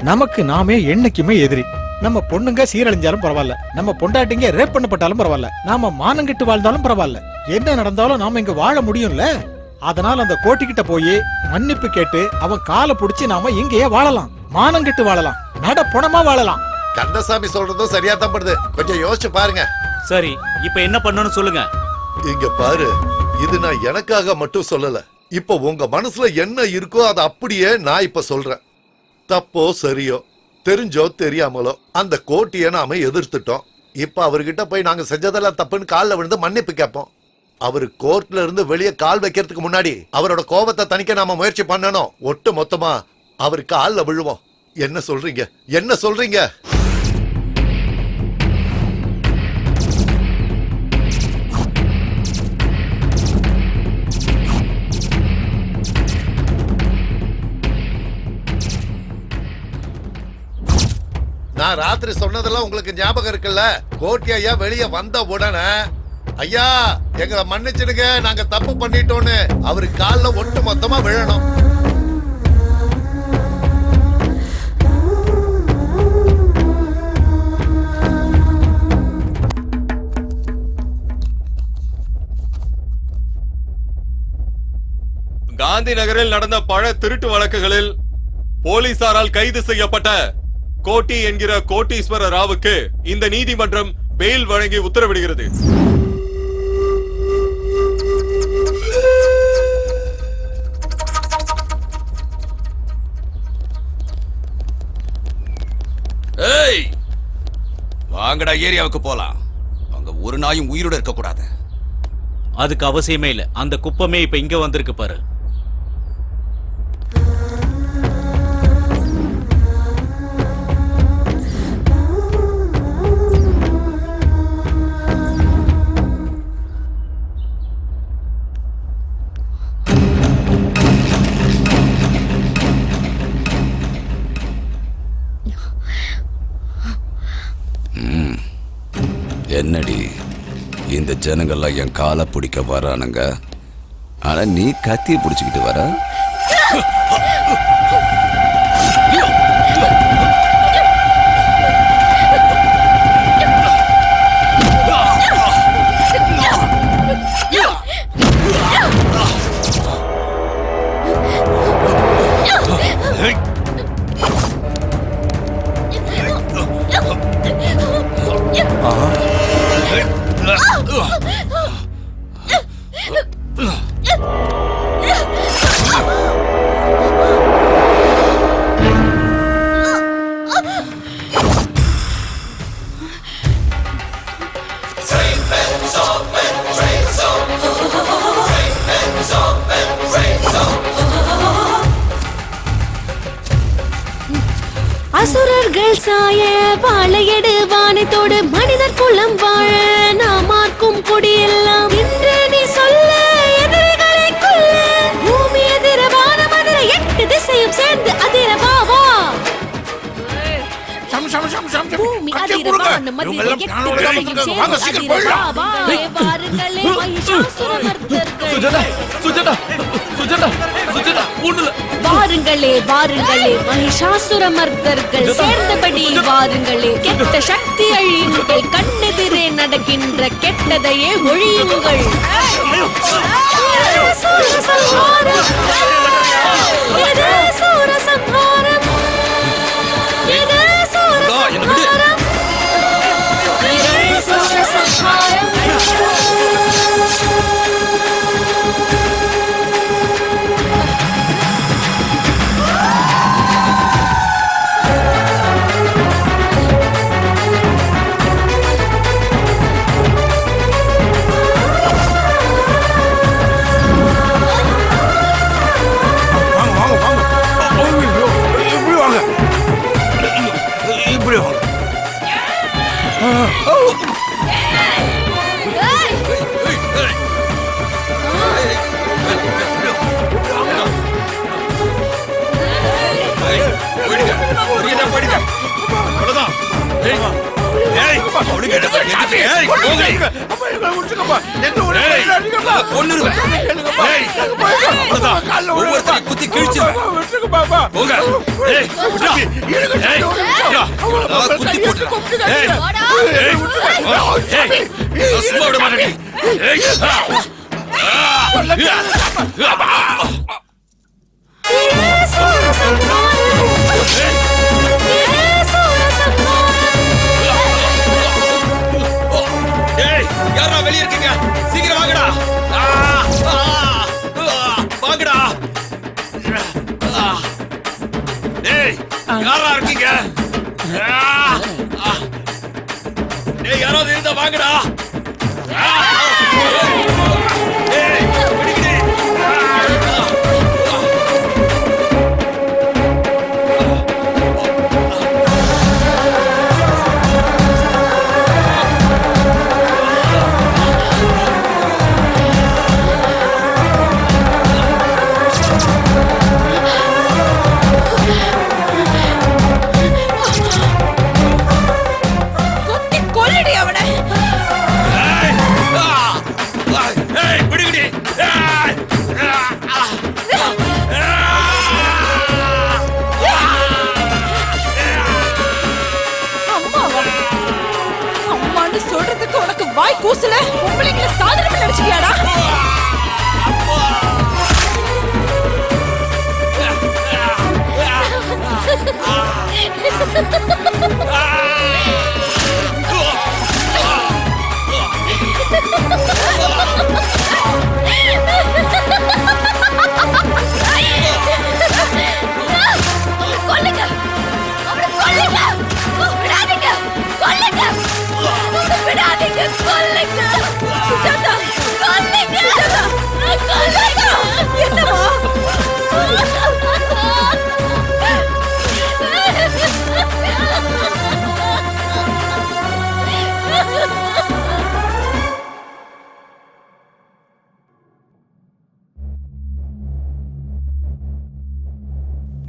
நமக்கு நாமே என்னைக்குமே எதிரி. நம்ம பொண்ணுங்க சீரழிஞ்சாலும் பரவாயில்ல, நம்ம பொண்டாட்டிங்க ரேப் பண்ணப்பட்டாலும் பரவாயில்ல, நாம மானங்கிட்டு வாழ்ந்தாலும் பரவாயில்ல, என்ன நடந்தாலும் நாம இங்க வாழ முடியும்ல. அதனால அந்த கோட்டிக்கிட்ட போய் மன்னிப்பு கேட்டு அவன் காலை புடிச்சு நாம இங்கேயே வாழலாம், மானங்கிட்டு வாழலாம், நட பொணமா வாழலாம். கந்தசாமி சொல்றதும் சரியா தான் படுது. கொஞ்சம் யோசிச்சு பாருங்க. சரி, இப்ப என்ன பண்ணணும்னு சொல்லுங்க. இங்க பாரு, இது நான் எனக்காக மட்டும் சொல்லல. இப்ப உங்க மனசுல என்ன இருக்கோ அதை அப்படியே நான் இப்ப சொல்றேன். தப்போ சரியோ, தெரிஞ்சோ தெரியாமலோ அந்த கோட்டியை நாம எதிர்த்துட்டோம். இப்ப அவர்கிட்ட போய் நாங்க செஞ்சதெல்லாம் தப்புன்னு காலில் விழுந்து மன்னிப்பு கேட்போம். அவரு கோர்ட்ல இருந்து வெளியே கால் வைக்கிறதுக்கு முன்னாடி அவரோட கோபத்தை தணிக்க நாம முயற்சி பண்ணணும். ஒட்டு மொத்தமா அவர் காலில் விழுவோம். என்ன சொல்றீங்க? என்ன சொல்றீங்க? நான் ராத்திரி சொன்னதெல்லாம் உங்களுக்கு ஞாபகம் இருக்குல்ல? கோட்டி ஐயா வெளியே வந்த உடனே ஐயா எங்களை மன்னிச்சிடுங்க, நாங்க தப்பு பண்ணிட்டோன்னு அவரு காலில் ஒட்டு மொத்தமா விழணும். காந்தி நகரில் நடந்த பல திருட்டு வழக்குகளில் போலீசாரால் கைது செய்யப்பட்ட கோட்டி என்கிற கோட்டீஸ்வர ராவுக்கு இந்த நீதிமன்றம் பெயில் வழங்கி உத்தரவிடுகிறது. வாங்கடா, ஏரியாவுக்கு போலாம். அங்க ஒரு நாயும் உயிரோட இருக்க கூடாது. அதுக்கு அவசியமே இல்ல. அந்த குப்பமே இப்ப இங்க வந்திருக்கு பாரு. என்னடி இந்த ஜனங்கள்லாம் என் காலை பிடிக்க வரானுங்க, ஆனா நீ கத்தியை பிடிச்சுக்கிட்டு வர. அசுரர்கள் சாய வாழையடு வானத்தோடு மனிதர் குலம் வாழ நாமார்க்கும் கொடியெல்லாம் இன்று நீ சொல்ல எதிரிகளை கொல்ல பூமி எதிர வானம் அதிர 8 திசையும் சேர்ந்து அதிர பாவா. பூமி அதிர வானம் அதிர 8 திசையும் சேர்ந்து அதிர பாவா. வாருங்களே வாருங்களே வாருங்களே மகிஷாசுர மர்தர்கள் சேர்ந்தபடி வாருங்களே. கெட்ட சக்தி அழியுங்கள், கண்ணெதிரே நடக்கின்ற கெட்டதையே ஒழியுங்கள். சூரசம்ஹாரம், இது சூரசம்ஹாரம், இது சூரசம்ஹாரம், இது சூரசம்ஹாரம். குத்தி கிழிச்சு யாரா வெளிய இருக்கீங்க? சீக்கிரம் வாங்கடா, வாங்கடா. ஏய் யாரா இருக்கீங்க? ஏய் யாராவது இருந்தா வாங்கடா. ஏய் பிடிக்குது. சொல்றதுக்கு உனக்கு வாய் கூசல. உங்களைங்கள சாதனை நினைச்சிட்டியாடா? கொல்லுங்க, அவனை கொல்லுங்க, விடாதீங்க, கொல்லுங்க, விடாதீங்க, கொல்லுங்க.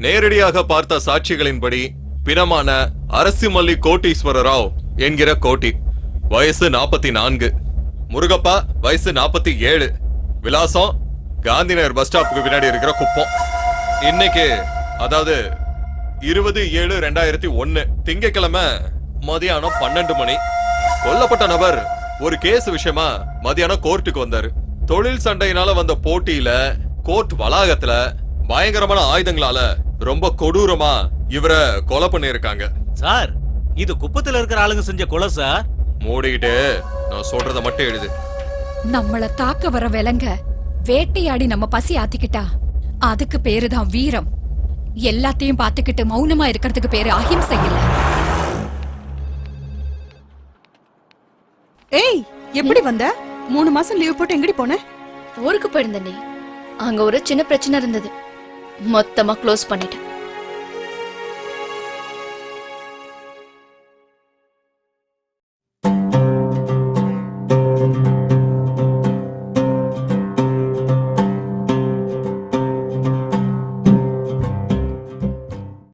நேரடியாக பார்த்த சாட்சிகளின்படி பிணமான அரசிமல்லி கோட்டீஸ்வர ராவ் என்கிற கோட்டி, வயசு 44, முருகப்பா வயசு 47, விலாசம் காந்திநகர் பஸ் ஸ்டாப்புக்கு பின்னாடி இருக்கிற குப்பம். இன்னைக்கு அதாவது 20/7/2001 திங்கட்கிழமை மதியானம் 12 மணி கொல்லப்பட்ட நபர் ஒரு கேஸ் விஷயமா மதியானம் கோர்ட்டுக்கு வந்தாரு. தொழில் சண்டையினால வந்த போட்டியில கோர்ட் வளாகத்துல பயங்கரமான ஆயுதங்களால ரொம்ப கொடூரமா இவரை கொலை பண்ணிருக்காங்க. சார், இது குப்பத்துல இருக்கிற ஆளுங்க செஞ்ச கொலை சார். மூடிக்கிட்டு நான் சொல்றத மட்டும் எழுது. நம்மள தாக்க வர விலங்க வேட்டையாடி நம்ம பசி ஆத்திக்கிட்டா அதுக்கு பேருதான் வீரம். எல்லாத்தையும் பார்த்துக்கிட்டு மௌனமா இருக்கிறதுக்கு பேரு அஹிம்சை இல்ல. ஏய், எப்படி வந்த? 3 மாசம் லீவ் போட்டு எங்கடி போன? ஊருக்கு போயிருந்தேன். அங்க ஒரு சின்ன பிரச்சனை இருந்தது, மொத்தமா க்ளோஸ் பண்ணிட்டேன்.